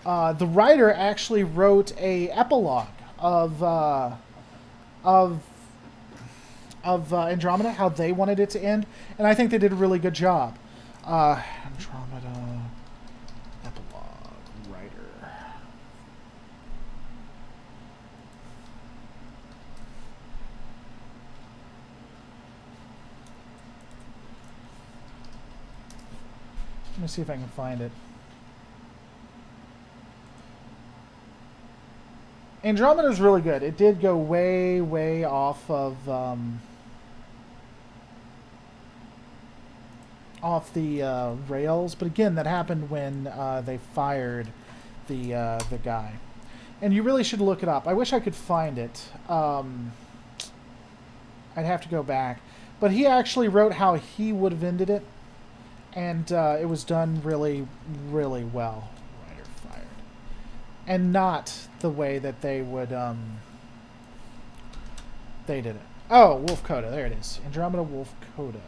The writer actually wrote a epilogue of Andromeda, how they wanted it to end, and I think they did a really good job. Andromeda epilogue writer. Let me see if I can find it. Andromeda is really good. It did go way, way off of the rails, but again, that happened when they fired the guy. And you really should look it up. I wish I could find it. I'd have to go back, but he actually wrote how he would have ended it, and it was done really, really well. Writer fired, and not the way that they would they did it. Oh, Wolf Coda. There it is. Andromeda Wolf Coda.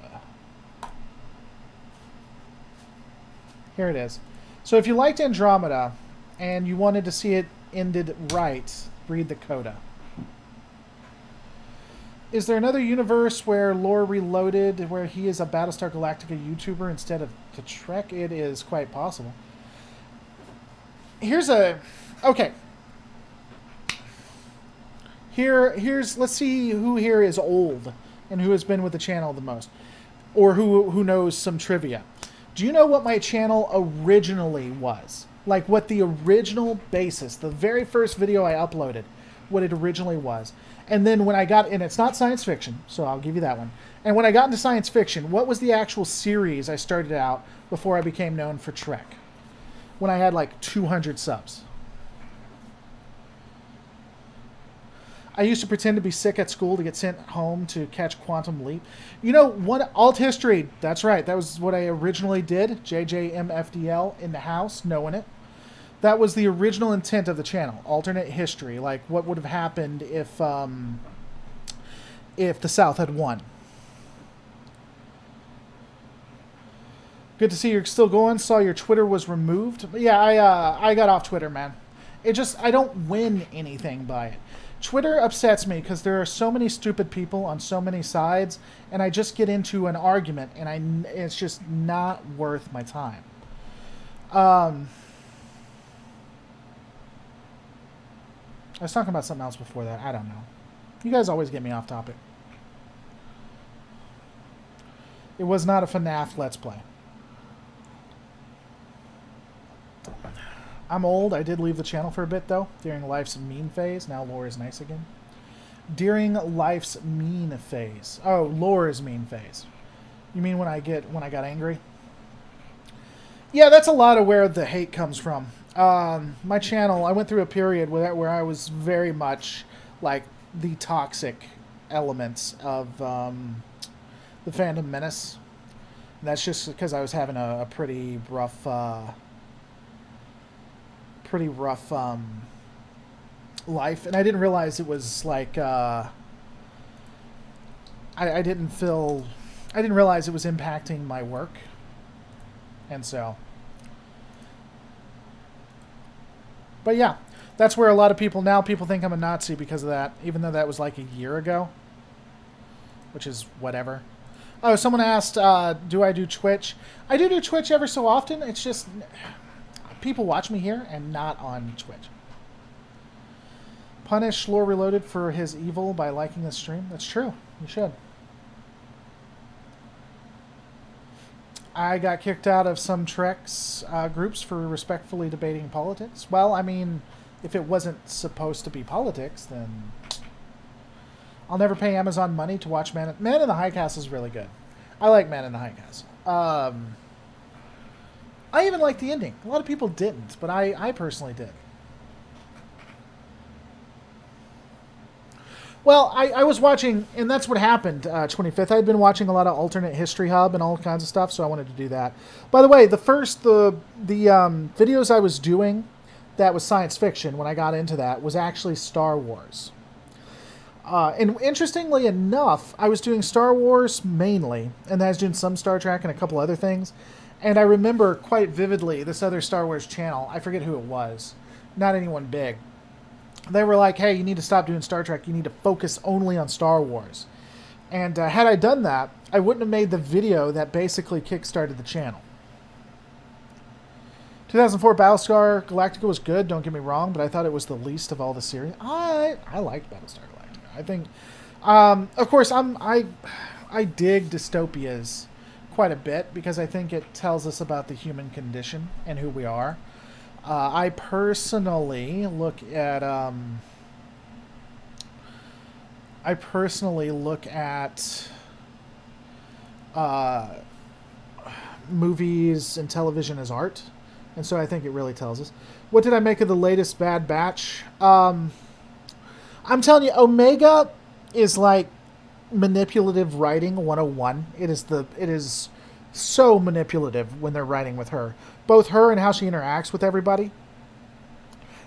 Here it is. So if you liked Andromeda and you wanted to see it ended right, read the coda. Is there another universe where Lore Reloaded, where he is a Battlestar Galactica YouTuber instead of to Trek? It is quite possible. Here's a... Okay. Here's... Let's see who here is old and who has been with the channel the most. Or who knows some trivia. Do you know what my channel originally was? Like what the original basis, the very first video I uploaded, what it originally was. And then when I got, and it's not science fiction, so I'll give you that one. And when I got into science fiction, what was the actual series I started out before I became known for Trek? When I had like 200 subs. I used to pretend to be sick at school to get sent home to catch Quantum Leap. You know, alt history, that's right. That was what I originally did. JJMFDL in the house, knowing it. That was the original intent of the channel. Alternate history, like what would have happened if the South had won. Good to see you're still going. Saw your Twitter was removed. Yeah, I got off Twitter, man. It just, I don't win anything by it. Twitter upsets me because there are so many stupid people on so many sides, and I just get into an argument, and it's just not worth my time. I was talking about something else before that. I don't know. You guys always get me off topic. It was not a FNAF Let's Play. I'm old. I did leave the channel for a bit, though, during life's mean phase. Now lore is nice again. During life's mean phase. Oh, lore is mean phase. You mean when I got angry? Yeah, that's a lot of where the hate comes from. My channel, I went through a period where I was very much like the toxic elements of the Phantom Menace. And that's just because I was having a pretty rough life, and I didn't realize it was like I didn't realize it was impacting my work, and so. But yeah, that's where a lot of people think I'm a Nazi because of that, even though that was like a year ago, which is whatever. Oh, someone asked, do I do Twitch? I do Twitch ever so often. It's just people watch me here and not on Twitch. Punish Lore Reloaded for his evil by liking the stream. That's true. You should. I got kicked out of some Trek's groups for respectfully debating politics. Well, I mean, if it wasn't supposed to be politics, then I'll never pay Amazon money to watch Man in the High Castle is really good. I like Man in the High Castle. I even liked the ending. A lot of people didn't, but I personally did. Well, I was watching, and that's what happened, 25th. I had been watching a lot of Alternate History Hub and all kinds of stuff, so I wanted to do that. By the way, the videos I was doing that was science fiction when I got into that was actually Star Wars. And interestingly enough, I was doing Star Wars mainly, and I was doing some Star Trek and a couple other things. And I remember quite vividly this other Star Wars channel, I forget who it was, not anyone big. They were like, hey, you need to stop doing Star Trek, you need to focus only on Star Wars. And had I done that, I wouldn't have made the video that basically kickstarted the channel. 2004 Battlestar Galactica was good, don't get me wrong, but I thought it was the least of all the series. I liked Battlestar Galactica. I think, of course, I dig dystopias quite a bit because I think it tells us about the human condition and who we are. I personally look at movies and television as art, and so I think it really tells us. What did I make of the latest Bad Batch? I'm telling you, Omega is like manipulative writing 101. It is so manipulative when they're writing with her. Both her and how she interacts with everybody.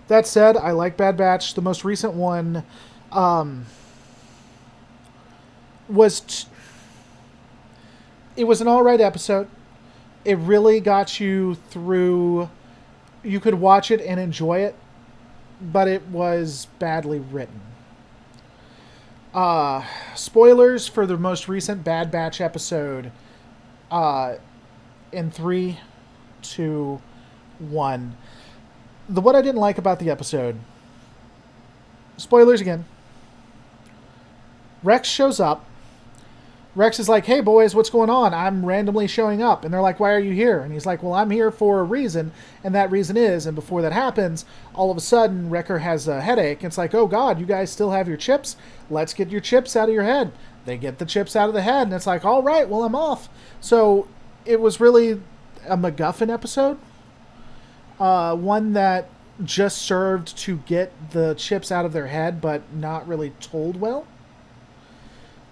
That said, I like Bad Batch. The most recent one was an alright episode. It really got you through. You could watch it and enjoy it, but it was badly written. Spoilers for the most recent Bad Batch episode. In 3, 2, 1. What I didn't like about the episode. Spoilers again. Rex shows up. Rex is like, hey boys, what's going on? I'm randomly showing up. And they're like, why are you here? And he's like, well, I'm here for a reason. And that reason is, and before that happens, all of a sudden, Wrecker has a headache. And it's like, oh God, you guys still have your chips? Let's get your chips out of your head. They get the chips out of the head. And it's like, all right, well, I'm off. So it was really a MacGuffin episode. One that just served to get the chips out of their head, but not really told well.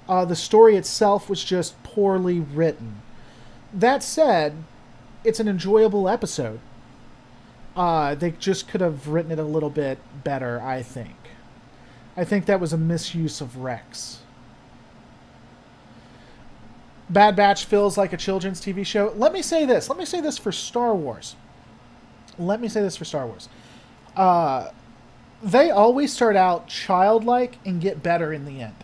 The story itself was just poorly written. That said, it's an enjoyable episode. They just could have written it a little bit better, I think. I think that was a misuse of Rex. Bad Batch feels like a children's TV show. Let me say this. Let me say this for Star Wars. They always start out childlike and get better in the end.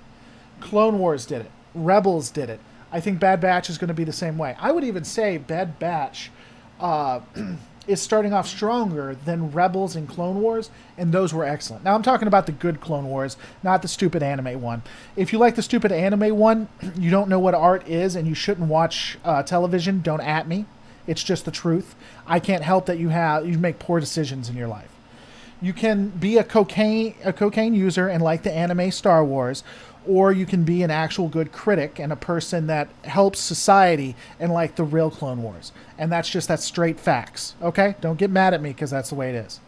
Clone Wars did it. Rebels did it. I think Bad Batch is going to be the same way. I would even say Bad Batch is starting off stronger than Rebels and Clone Wars, and those were excellent. Now, I'm talking about the good Clone Wars, not the stupid anime one. If you like the stupid anime one, you don't know what art is, and you shouldn't watch television, don't at me. It's just the truth. I can't help that you make poor decisions in your life. You can be a cocaine user and like the anime Star Wars, or you can be an actual good critic and a person that helps society and like the real Clone Wars. And that's straight facts. Okay? Don't get mad at me because that's the way it is.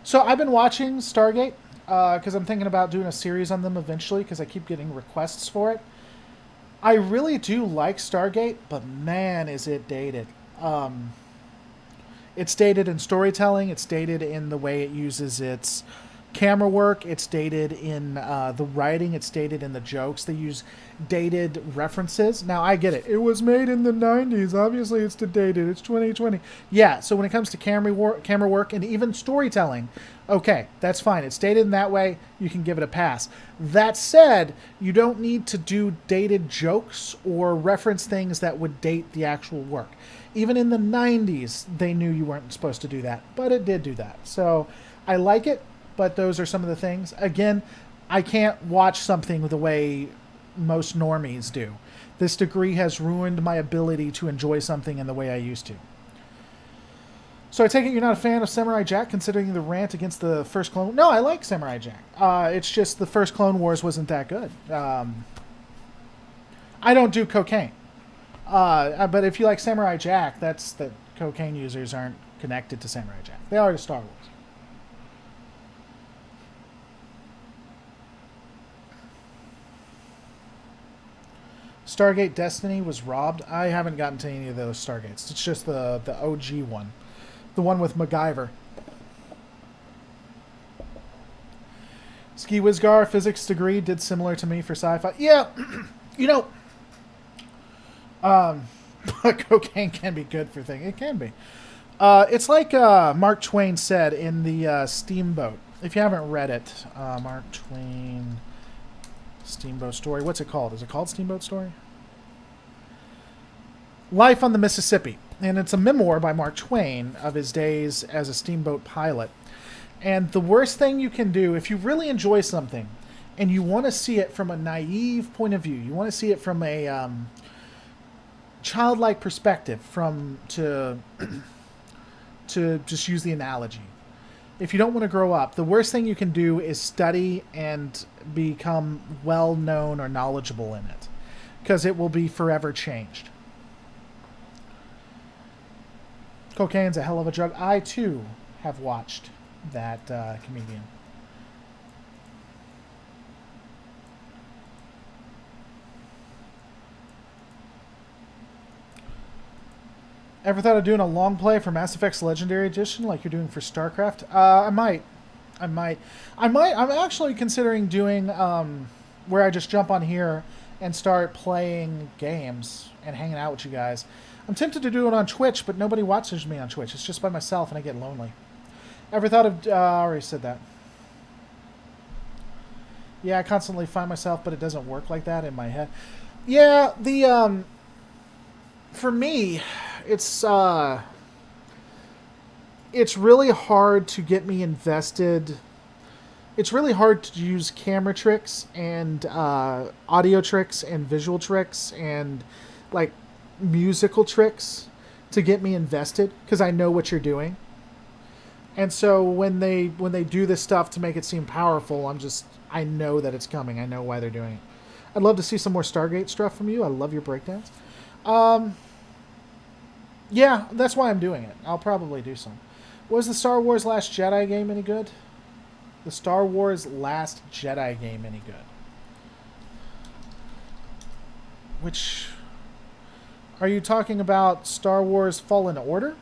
So I've been watching Stargate because I'm thinking about doing a series on them eventually because I keep getting requests for it. I really do like Stargate, but man, is it dated. It's dated in storytelling. It's dated in the way it uses its camera work. It's dated in the writing. It's dated in the jokes. They use dated references. Now, I get it. It was made in the 90s. Obviously, it's dated. It's 2020. Yeah, so when it comes to camera work and even storytelling, okay, that's fine. It's dated in that way. You can give it a pass. That said, you don't need to do dated jokes or reference things that would date the actual work. Even in the 90s, they knew you weren't supposed to do that, but it did do that. So I like it, but those are some of the things. Again, I can't watch something the way most normies do. This degree has ruined my ability to enjoy something in the way I used to. So I take it you're not a fan of Samurai Jack, considering the rant against the first Clone... No, I like Samurai Jack. It's just the first Clone Wars wasn't that good. I don't do cocaine. But if you like Samurai Jack, that's that cocaine users aren't connected to Samurai Jack. They are to Star Wars. Stargate Destiny was robbed. I haven't gotten to any of those Stargates. It's just the OG one. The one with MacGyver. Ski Wizgar, physics degree, did similar to me for sci-fi. Yeah, you know, but cocaine can be good for things. It can be. It's like Mark Twain said in the Steamboat. If you haven't read it, Mark Twain Steamboat Story. What's it called? Is it called Steamboat Story? Life on the Mississippi. And it's a memoir by Mark Twain of his days as a steamboat pilot. And the worst thing you can do, if you really enjoy something and you want to see it from a naive point of view, you want to see it from a childlike perspective, to just use the analogy. If you don't want to grow up, the worst thing you can do is study and become well-known or knowledgeable in it, because it will be forever changed. Cocaine's a hell of a drug. I, too, have watched that comedian. Ever thought of doing a long play for Mass Effect's Legendary Edition like you're doing for StarCraft? I might. I'm actually considering doing where I just jump on here and start playing games and hanging out with you guys. I'm tempted to do it on Twitch, but nobody watches me on Twitch. It's just by myself, and I get lonely. Ever thought of... I already said that. Yeah, I constantly find myself, but it doesn't work like that in my head. Yeah, the... For me, it's really hard to get me invested. It's really hard to use camera tricks and audio tricks and visual tricks and, like, musical tricks to get me invested, because I know what you're doing. And so when they do this stuff to make it seem powerful, I know that it's coming. I know why they're doing it. I'd love to see some more Stargate stuff from you. I love your breakdowns. Yeah, that's why I'm doing it. I'll probably do some. Was the Star Wars Last Jedi game any good? The Star Wars Last Jedi game any good? Which... Are you talking about Star Wars Fallen Order?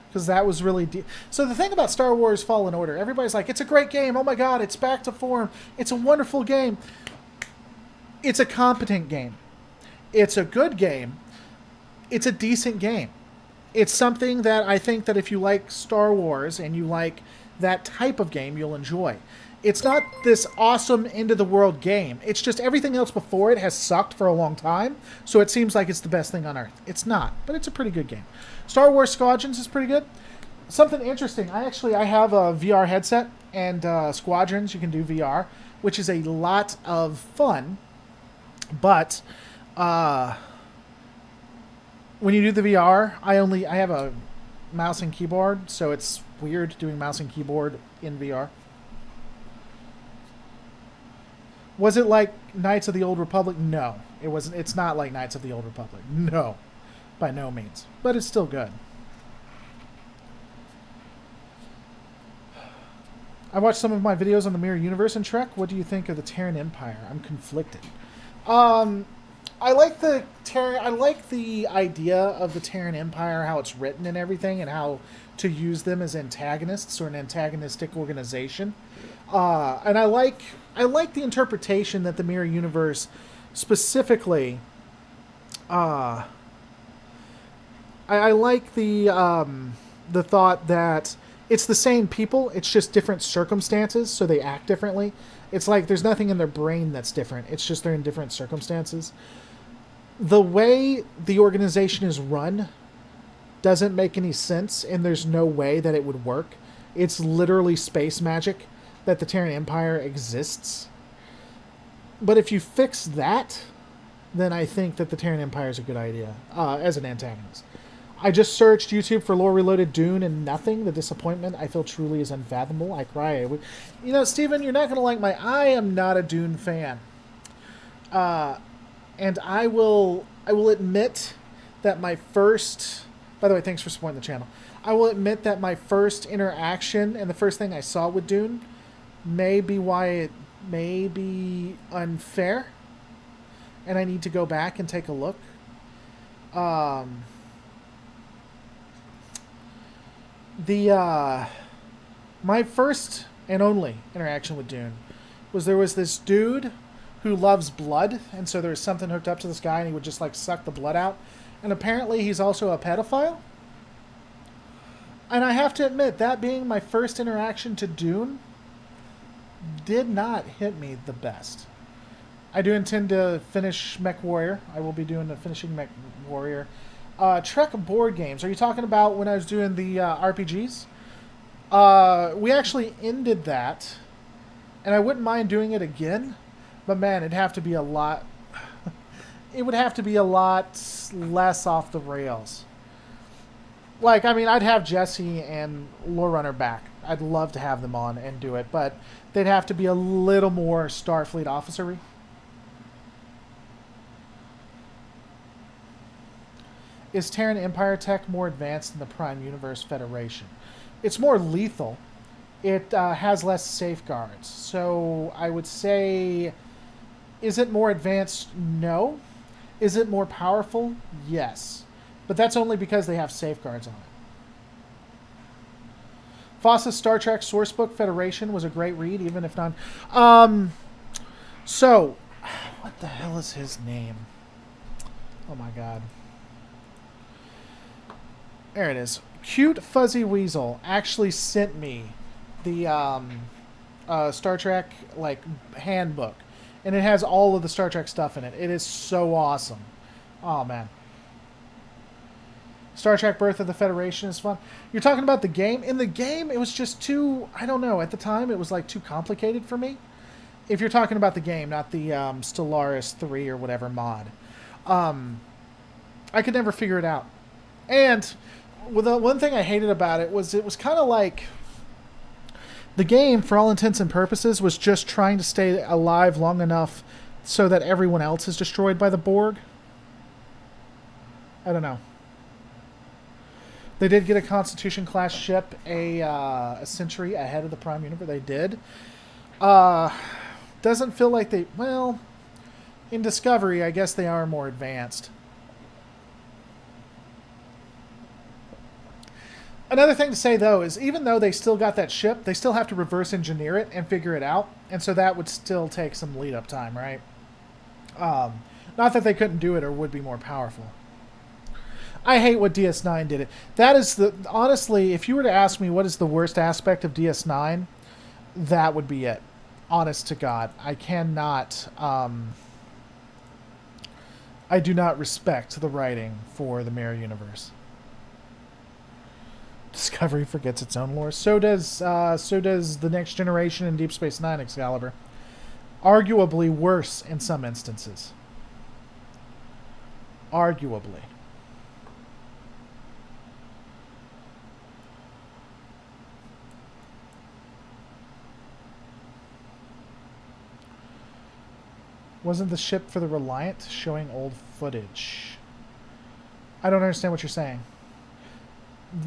Because that was really... So the thing about Star Wars Fallen Order, everybody's like, it's a great game. Oh my god, it's back to form. It's a wonderful game. It's a competent game. It's a good game. It's a decent game. It's something that I think that if you like Star Wars and you like that type of game, you'll enjoy. It's not this awesome end-of-the-world game. It's just everything else before it has sucked for a long time, so it seems like it's the best thing on Earth. It's not, but it's a pretty good game. Star Wars Squadrons is pretty good. Something interesting, I have a VR headset, and Squadrons, you can do VR, which is a lot of fun, but when you do the VR, I have a mouse and keyboard, so it's weird doing mouse and keyboard in VR. Was it like Knights of the Old Republic? No. It wasn't. It's not like Knights of the Old Republic. No. By no means. But it's still good. I watched some of my videos on the Mirror Universe and Trek. What do you think of the Terran Empire? I'm conflicted. I like the idea of the Terran Empire, how it's written and everything, and how to use them as antagonists or an antagonistic organization. And I like the interpretation that the Mirror Universe specifically. I like the thought that it's the same people, it's just different circumstances, so they act differently. It's like there's nothing in their brain that's different. It's just they're in different circumstances. The way the organization is run doesn't make any sense, and there's no way that it would work. It's literally space magic that the Terran Empire exists. But if you fix that, then I think that the Terran Empire is a good idea as an antagonist. I just searched YouTube for Lore Reloaded Dune and nothing. The disappointment I feel truly is unfathomable. I cry. You know, Steven, you're not going to like I am not a Dune fan. And I will admit that my first... By the way, thanks for supporting the channel. I will admit that my first interaction and the first thing I saw with Dune may be why it may be unfair. and I need to go back and take a look. My first and only interaction with Dune was there was this dude who loves blood, and so there was something hooked up to this guy, and he would just like suck the blood out. And apparently he's also a pedophile. And I have to admit, that being my first interaction to Dune did not hit me the best. I do intend to finish Mech Warrior. I will be doing the finishing Mech Warrior. Trek board games. Are you talking about when I was doing the RPGs? We actually ended that, and I wouldn't mind doing it again, but man, it'd have to be a lot... it would have to be a lot less off the rails. Like, I mean, I'd have Jesse and Lore Runner back. I'd love to have them on and do it, but they'd have to be a little more Starfleet officery. Is Terran Empire tech more advanced than the Prime Universe Federation? It's more lethal. It has less safeguards. So I would say, is it more advanced? No. Is it more powerful? Yes. But that's only because they have safeguards on it. Foss's Star Trek Sourcebook Federation was a great read, even if not... So, what the hell is his name? Oh my god. There it is. Cute Fuzzy Weasel actually sent me the Star Trek like handbook, and it has all of the Star Trek stuff in it. It is so awesome. Oh man. Star Trek Birth of the Federation is fun. You're talking about the game? In the game, it was just too... I don't know. At the time, it was like too complicated for me. If you're talking about the game, not the Stellaris 3 or whatever mod. I could never figure it out. And one thing I hated about it was kind of like... The game, for all intents and purposes, was just trying to stay alive long enough so that everyone else is destroyed by the Borg. I don't know. They did get a Constitution-class ship a century ahead of the Prime Universe. They did. Doesn't feel like they... Well, in Discovery, I guess they are more advanced. Another thing to say, though, is even though they still got that ship, they still have to reverse engineer it and figure it out. And so that would still take some lead-up time, right? Not that they couldn't do it or would be more powerful. I hate what DS9 did it. That is the... Honestly, if you were to ask me what is the worst aspect of DS9, that would be it. Honest to God. I cannot... I do not respect the writing for the Mirror Universe. Discovery forgets its own lore. So does The Next Generation and Deep Space Nine Excalibur. Arguably worse in some instances. Arguably. Wasn't the ship for the Reliant showing old footage? I don't understand what you're saying.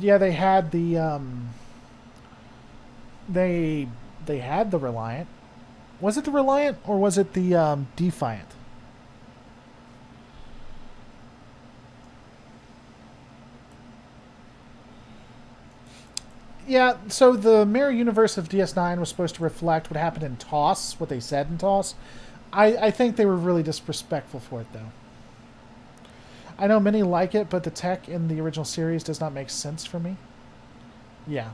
Yeah, they had the they had the Reliant. Was it the Reliant or was it the Defiant? Yeah, so the Mirror Universe of DS9 was supposed to reflect what happened in TOS, what they said in TOS. I think they were really disrespectful for it, though. I know many like it, but the tech in the original series does not make sense for me. Yeah.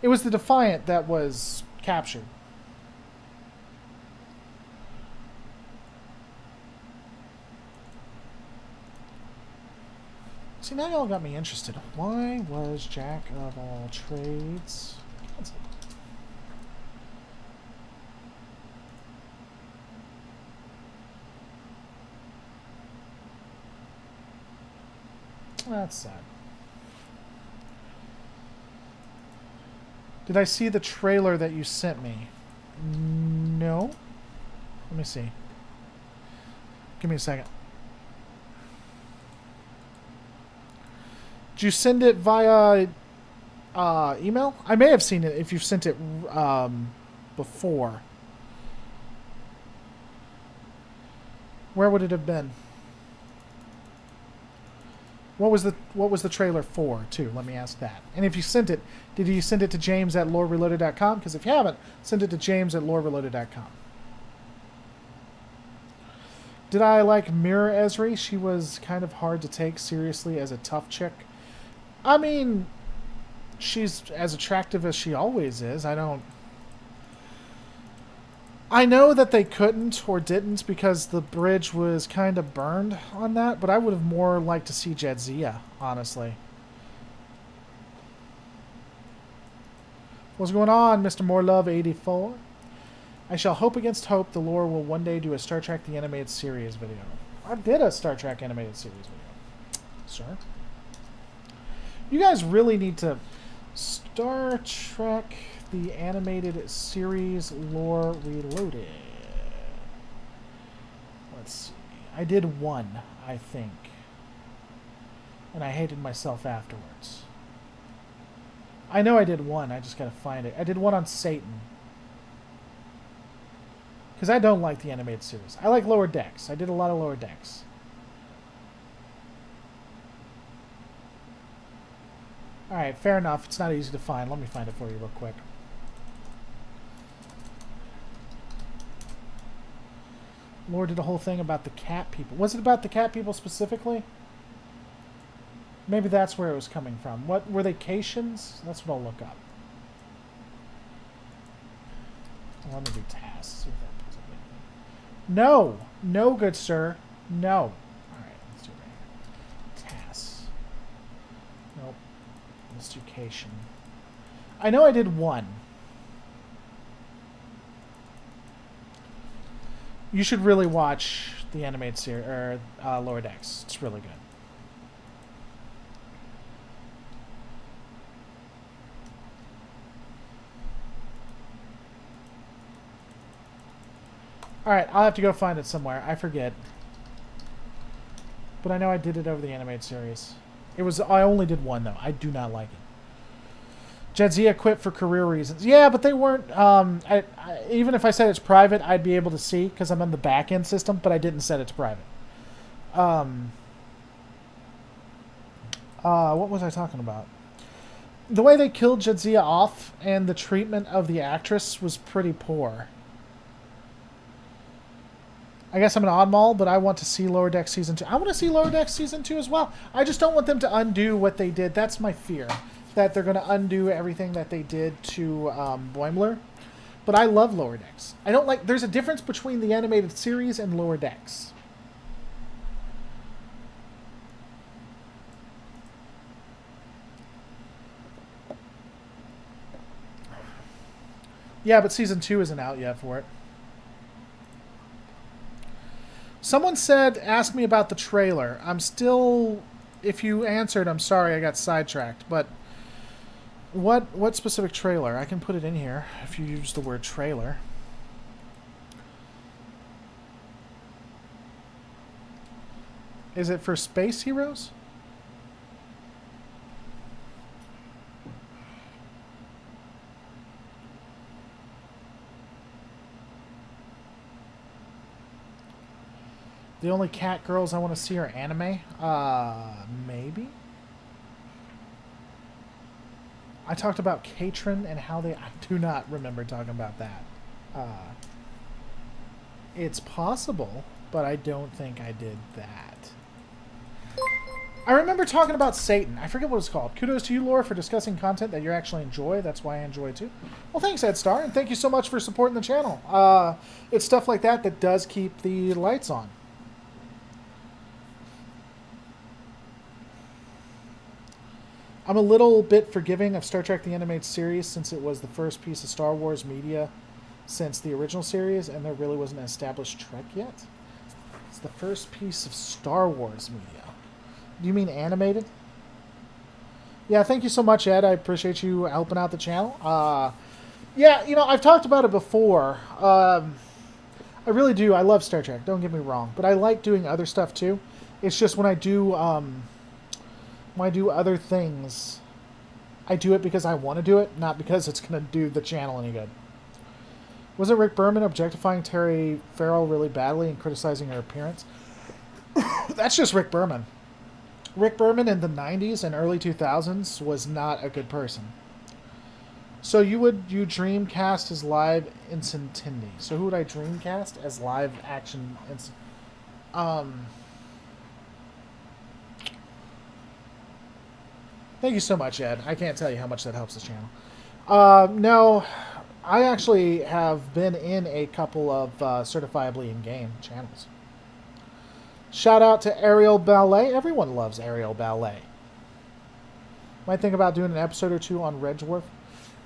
It was the Defiant that was captured. See, now y'all got me interested. Why was Jack of all trades... That's sad. Did I see the trailer that you sent me? No. Let me see. Give me a second. Did you send it via email? I may have seen it if you've sent it before. Where would it have been? What was the trailer for, too? Let me ask that. And if you sent it, did you send it to james@lorereloaded.com? Because if you haven't, send it to james@lorereloaded.com. Did I like Mirror Esri? She was kind of hard to take seriously as a tough chick. I mean, she's as attractive as she always is. I know that they couldn't or didn't because the bridge was kind of burned on that, but I would have more liked to see Jadzia, honestly. What's going on, Mr. Morelove84? I shall hope against hope the lore will one day do a Star Trek The Animated Series video. I did a Star Trek Animated Series video, sir. You guys really need to... Star Trek The Animated Series Lore Reloaded. Let's see. I did one, I think. And I hated myself afterwards. I know I did one, I just gotta find it. I did one on Satan. Because I don't like the animated series. I like Lower Decks. I did a lot of Lower Decks. Alright, fair enough. It's not easy to find. Let me find it for you real quick. Lore did a whole thing about the cat people. Was it about the cat people specifically? Maybe that's where it was coming from. What were they, Cations? That's what I'll look up. Let me do tasks. See if that pulls up anything. No! No, good sir. No. Alright, let's do it right here. Tasks. Nope. Let's do Cation. I know I did one. You should really watch the animated series, or Lower Decks. It's really good. Alright, I'll have to go find it somewhere. I forget. But I know I did it over the animated series. I only did one, though. I do not like it. Jadzia quit for career reasons. Yeah, but they weren't... even if I said it's private, I'd be able to see, because I'm on the back-end system, but I didn't set it to private. What was I talking about? The way they killed Jadzia off and the treatment of the actress was pretty poor. I guess I'm an oddball, but I want to see Lower Decks Season 2. I want to see Lower Decks Season 2 as well. I just don't want them to undo what they did. That's my fear, that they're going to undo everything that they did to Boimler. But I love Lower Decks. I don't like... There's a difference between the animated series and Lower Decks. Yeah, but Season 2 isn't out yet for it. Someone said, ask me about the trailer. I'm still... If you answered, I'm sorry, I got sidetracked. But what specific trailer? I can put it in here if you use the word trailer. Is it for Space Heroes? The only cat girls I want to see are anime? Maybe? I talked about Katrin and how they... I do not remember talking about that. It's possible, but I don't think I did that. I remember talking about Satan. I forget what it's called. Kudos to you, Laura, for discussing content that you actually enjoy. That's why I enjoy it, too. Well, thanks, Ed Star, and thank you so much for supporting the channel. It's stuff like that that does keep the lights on. I'm a little bit forgiving of Star Trek The Animated Series since it was the first piece of Star Wars media since the original series, and there really wasn't an established Trek yet. It's the first piece of Star Wars media. Do you mean animated? Yeah, thank you so much, Ed. I appreciate you helping out the channel. Yeah, you know, I've talked about it before. I really do. I love Star Trek, don't get me wrong. But I like doing other stuff, too. It's just when I do other things, I do it because I want to do it, not because it's going to do the channel any good. Wasn't Rick Berman objectifying Terry Farrell really badly and criticizing her appearance? That's just Rick Berman. Rick Berman in the 90s and early 2000s was not a good person. So you dreamcast as live Incintindi. So who would I dreamcast as live action Thank you so much, Ed. I can't tell you how much that helps the channel. No, I actually have been in a couple of certifiably in-game channels. Shout out to Aerial Ballet. Everyone loves Aerial Ballet. Might think about doing an episode or two on Red Dwarf.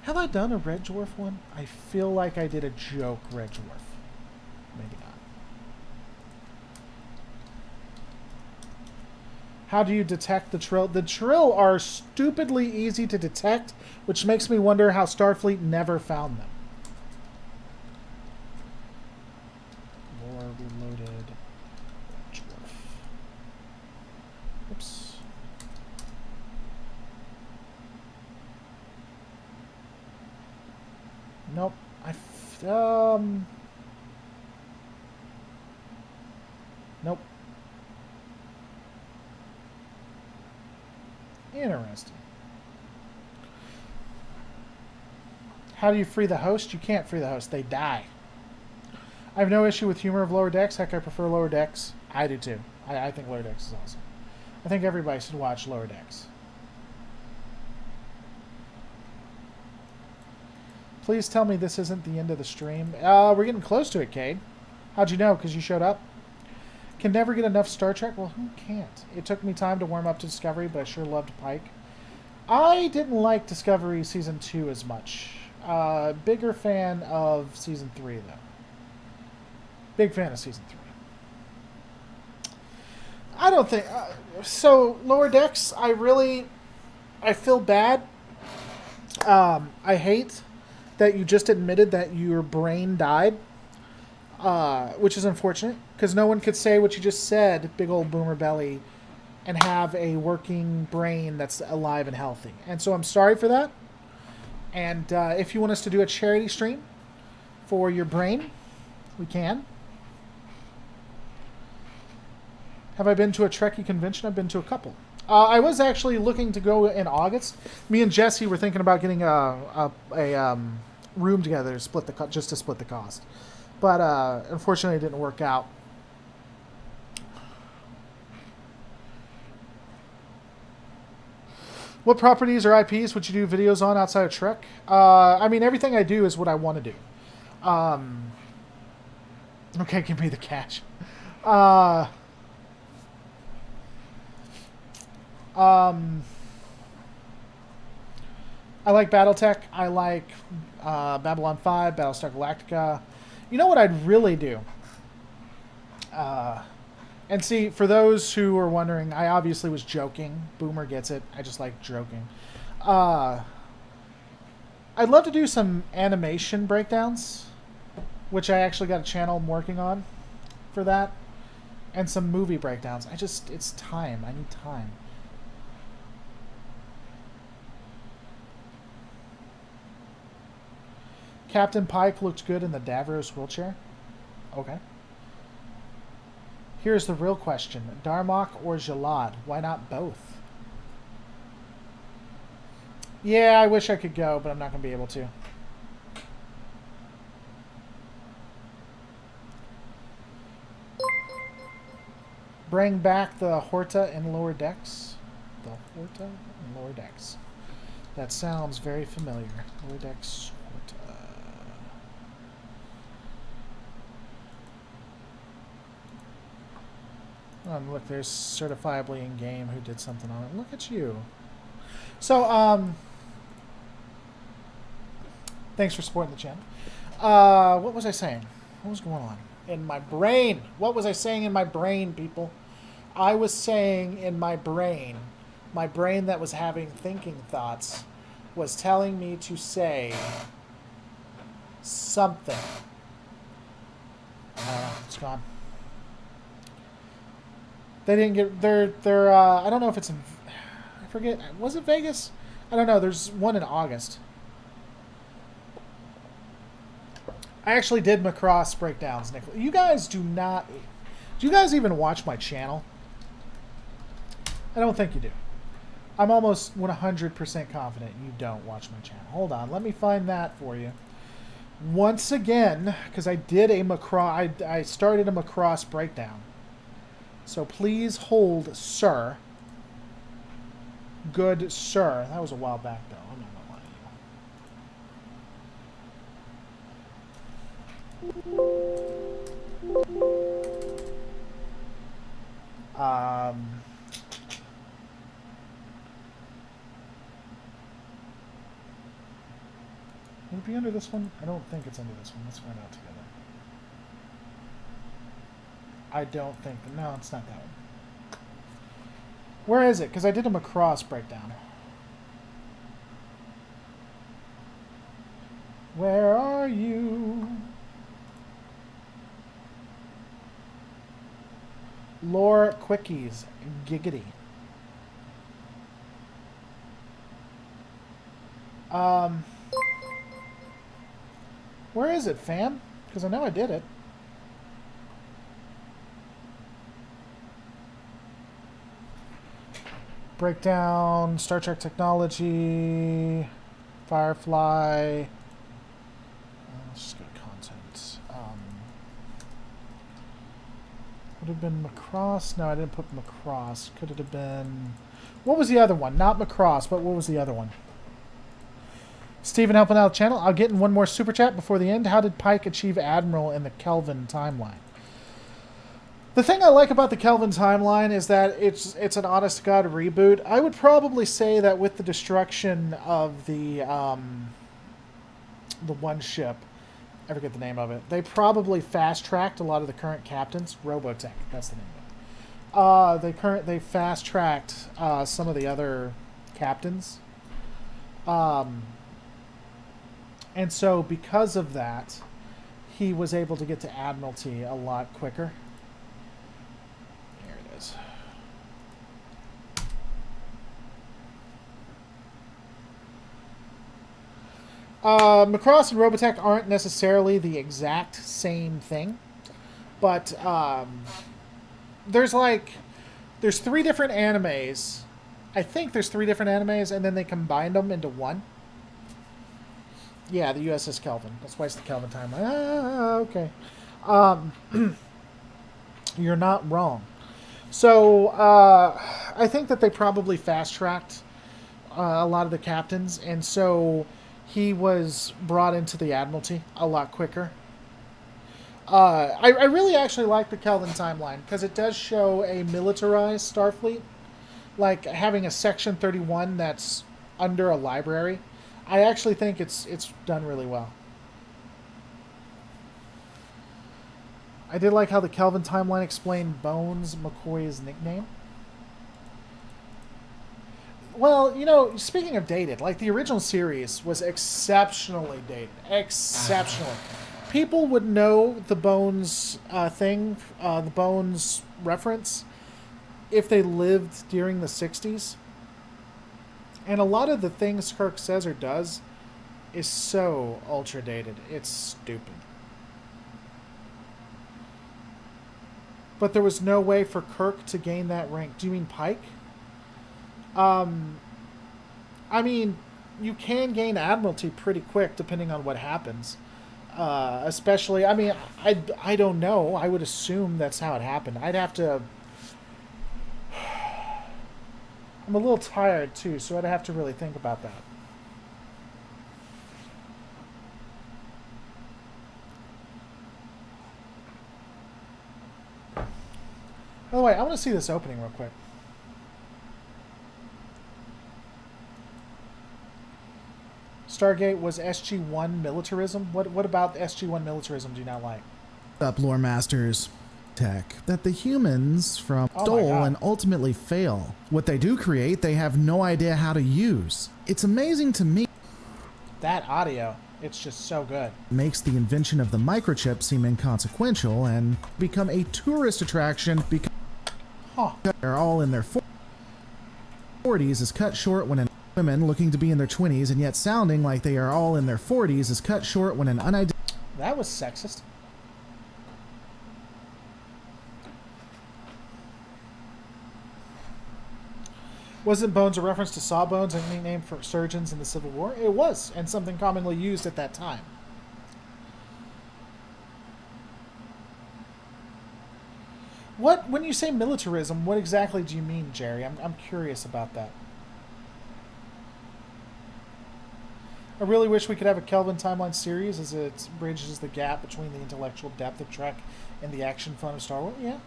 Have I done a Red Dwarf one? I feel like I did a joke Red Dwarf. Maybe not. How do you detect the Trill? The Trill are stupidly easy to detect, which makes me wonder how Starfleet never found them. Lore reloaded. Red Dwarf. Oops. Nope. Nope. Interesting. How do you free the host? You can't free the host. They die. I have no issue with humor of Lower Decks. Heck, I prefer Lower Decks. I do too. I think Lower Decks is awesome. I think everybody should watch Lower Decks. Please tell me this isn't the end of the stream. We're getting close to it, Cade. How'd you know? Because you showed up? Can never get enough Star Trek? Well, who can't? It took me time to warm up to Discovery, but I sure loved Pike. I didn't like Discovery Season 2 as much. Bigger fan of Season 3, though. Big fan of Season 3. I don't think... so, Lower Decks, I feel bad. I hate that you just admitted that your brain died. Which is unfortunate, because no one could say what you just said, big old boomer belly, and have a working brain that's alive and healthy. And so I'm sorry for that. And if you want us to do a charity stream for your brain, we can. Have I been to a Trekkie convention? I've been to a couple. I was actually looking to go in August. Me and Jesse were thinking about getting a room together to split the cost. But unfortunately, it didn't work out. What properties or IPs would you do videos on outside of Trek? I mean, everything I do is what I want to do. Okay, give me the cash. I like BattleTech. I like Babylon 5, Battlestar Galactica. You know what I'd really do? And see, for those who are wondering, I obviously was joking. Boomer gets it. I just like joking. I'd love to do some animation breakdowns, which I actually got a channel I'm working on for that, and some movie breakdowns. It's time. I need time. Captain Pike looked good in the Davros wheelchair. Okay. Here's the real question. Darmok or Jalad? Why not both? Yeah, I wish I could go, but I'm not going to be able to. Bring back the Horta in Lower Decks. The Horta in Lower Decks. That sounds very familiar. Lower Decks Horta. Oh, look, there's certifiably in game who did something on it. Look at you. So, thanks for supporting the channel. What was I saying? What was going on in my brain? What was I saying in my brain, people? I was saying in my brain that was having thinking thoughts, was telling me to say something. It's gone. They didn't get their I don't know if it's in, I forget, was it Vegas? I don't know. There's one in August. I actually did Macross breakdowns, Nicholas. You guys do not... Do you guys even watch my channel? I don't think you do. I'm almost 100% confident you don't watch my channel. Hold on, let me find that for you. Once again, because I did a Macross... I started a Macross breakdown. So please hold, sir. Good sir. That was a while back, though. I'm not going to lie to you. Would it be under this one? I don't think it's under this one. Let's find out together. I don't think... No, it's not that one. Where is it? Because I did a Macross breakdown. Where are you? Lore Quickies. Giggity. Where is it, fam? Because I know I did it. Breakdown, Star Trek Technology, Firefly. Let's just go to content. Would have been Macross? No, I didn't put Macross. Could it have been... What was the other one? Not Macross, but what was the other one? Steven helping out the channel. I'll get in one more super chat before the end. How did Pike achieve Admiral in the Kelvin timeline? The thing I like about the Kelvin timeline is that it's an honest-to-God reboot. I would probably say that with the destruction of the one ship, I forget the name of it, they probably fast-tracked a lot of the current captains. Robotech, that's the name of it. They fast-tracked some of the other captains. And so because of that, he was able to get to Admiralty a lot quicker. Here it is. Macross and Robotech aren't necessarily the exact same thing, but there's three different animes. I think there's three different animes, and then they combined them into one. Yeah, the USS Kelvin. That's why it's the Kelvin timeline. Okay. You're not wrong. So, I think that they probably fast-tracked a lot of the captains, and so he was brought into the Admiralty a lot quicker. I really actually like the Kelvin timeline, because it does show a militarized Starfleet, like having a Section 31 that's under a library. I actually think it's done really well. I did like how the Kelvin timeline explained Bones McCoy's nickname. Well, you know, speaking of dated, like the original series was exceptionally dated. Exceptionally. People would know the Bones the Bones reference, if they lived during the 60s. And a lot of the things Kirk says or does is so ultra dated. It's stupid. But there was no way for Kirk to gain that rank. Do you mean Pike? I mean, you can gain Admiralty pretty quick depending on what happens. Especially, I mean, I don't know. I would assume that's how it happened. I'd have to... I'm a little tired, too, so I'd have to really think about that. By the way, I want to see this opening real quick. Stargate was SG-1 militarism? What about SG-1 militarism do you not like? Up, lore masters. Tech that the humans from stole and ultimately fail. What they do create, they have no idea how to use. It's amazing to me. That audio, it's just so good. Makes the invention of the microchip seem inconsequential and become a tourist attraction because they're all in their 40s is cut short when women looking to be in their 20s and yet sounding like they are all in their 40s is cut short when an unidentified That was sexist. Wasn't bones a reference to sawbones, a nickname for surgeons in the Civil War? It was, and something commonly used at that time. When you say militarism, what exactly do you mean, Jerry? I'm curious about that. I really wish we could have a Kelvin Timeline series as it bridges the gap between the intellectual depth of Trek and the action fun of Star Wars. Yeah.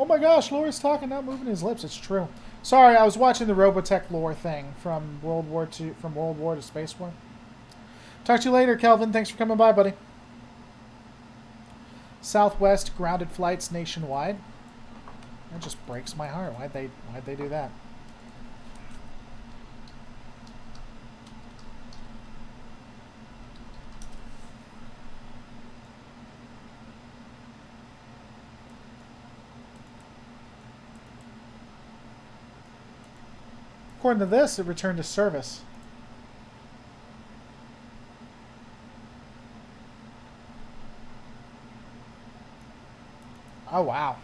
Oh my gosh, Laura's talking, not moving his lips. It's true. Sorry, I was watching the Robotech lore thing from World War to Space War. Talk to you later, Kelvin. Thanks for coming by, buddy. Southwest grounded flights nationwide. That just breaks my heart. Why'd they do that? According to this, it returned to service. Oh, wow.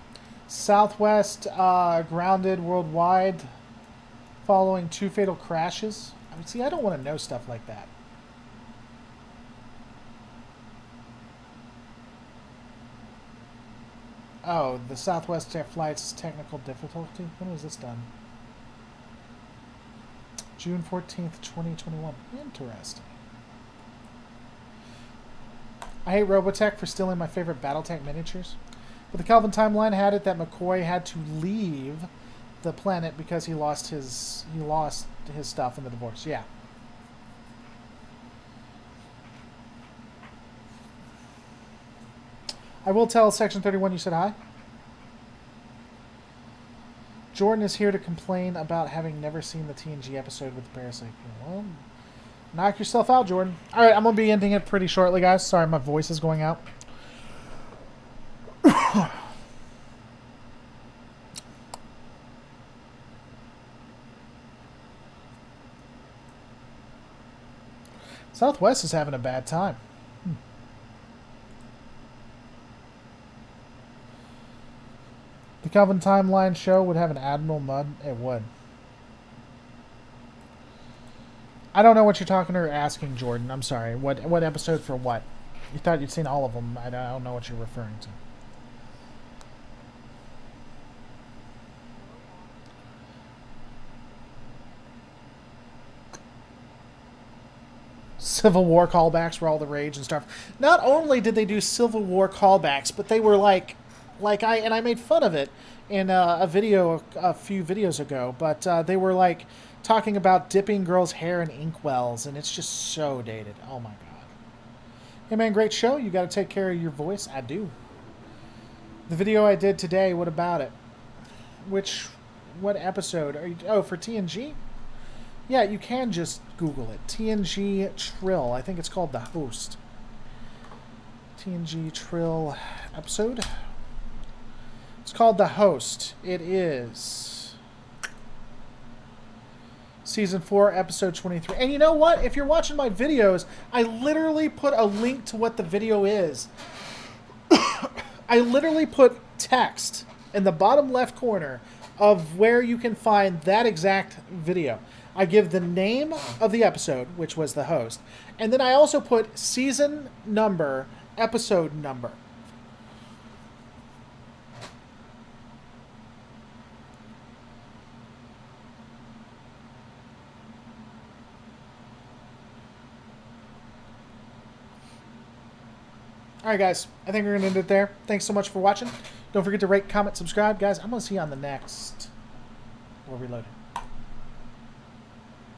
Southwest grounded worldwide following 2 fatal crashes. I mean, see, I don't want to know stuff like that. Oh, the Southwest flight's technical difficulty? When was this done? June 14th, 2021. Interesting. I hate Robotech for stealing my favorite Battletech miniatures. But the Kelvin timeline had it that McCoy had to leave the planet because he lost his stuff in the divorce. Yeah. I will tell Section 31 you said hi. Jordan is here to complain about having never seen the TNG episode with the Parasite. Well, knock yourself out, Jordan. All right, I'm going to be ending it pretty shortly, guys. Sorry, my voice is going out. Southwest is having a bad time. The Kelvin Timeline show would have an Admiral Mudd. It would. I don't know what you're talking or asking, Jordan. I'm sorry. What episode for what? You thought you'd seen all of them. I don't know what you're referring to. Civil War callbacks were all the rage and stuff. Not only did they do Civil War callbacks, but they were like I made fun of it in a video a few videos ago, but they were like talking about dipping girls' hair in inkwells, and it's just so dated. Oh my god. Hey man, great show. You got to take care of your voice. I do. The video I did today, what about it? What episode? Are you, oh, for TNG? Yeah, you can just Google it. TNG Trill. I think it's called The Host. TNG Trill episode. It's called The Host. It is Season 4, Episode 23. And you know what? If you're watching my videos, I literally put a link to what the video is. I literally put text in the bottom left corner of where you can find that exact video. I give the name of the episode, which was The Host, and then I also put season number, episode number. All right, guys. I think we're going to end it there. Thanks so much for watching. Don't forget to rate, comment, subscribe. Guys, I'm going to see you on the next. We're reloaded.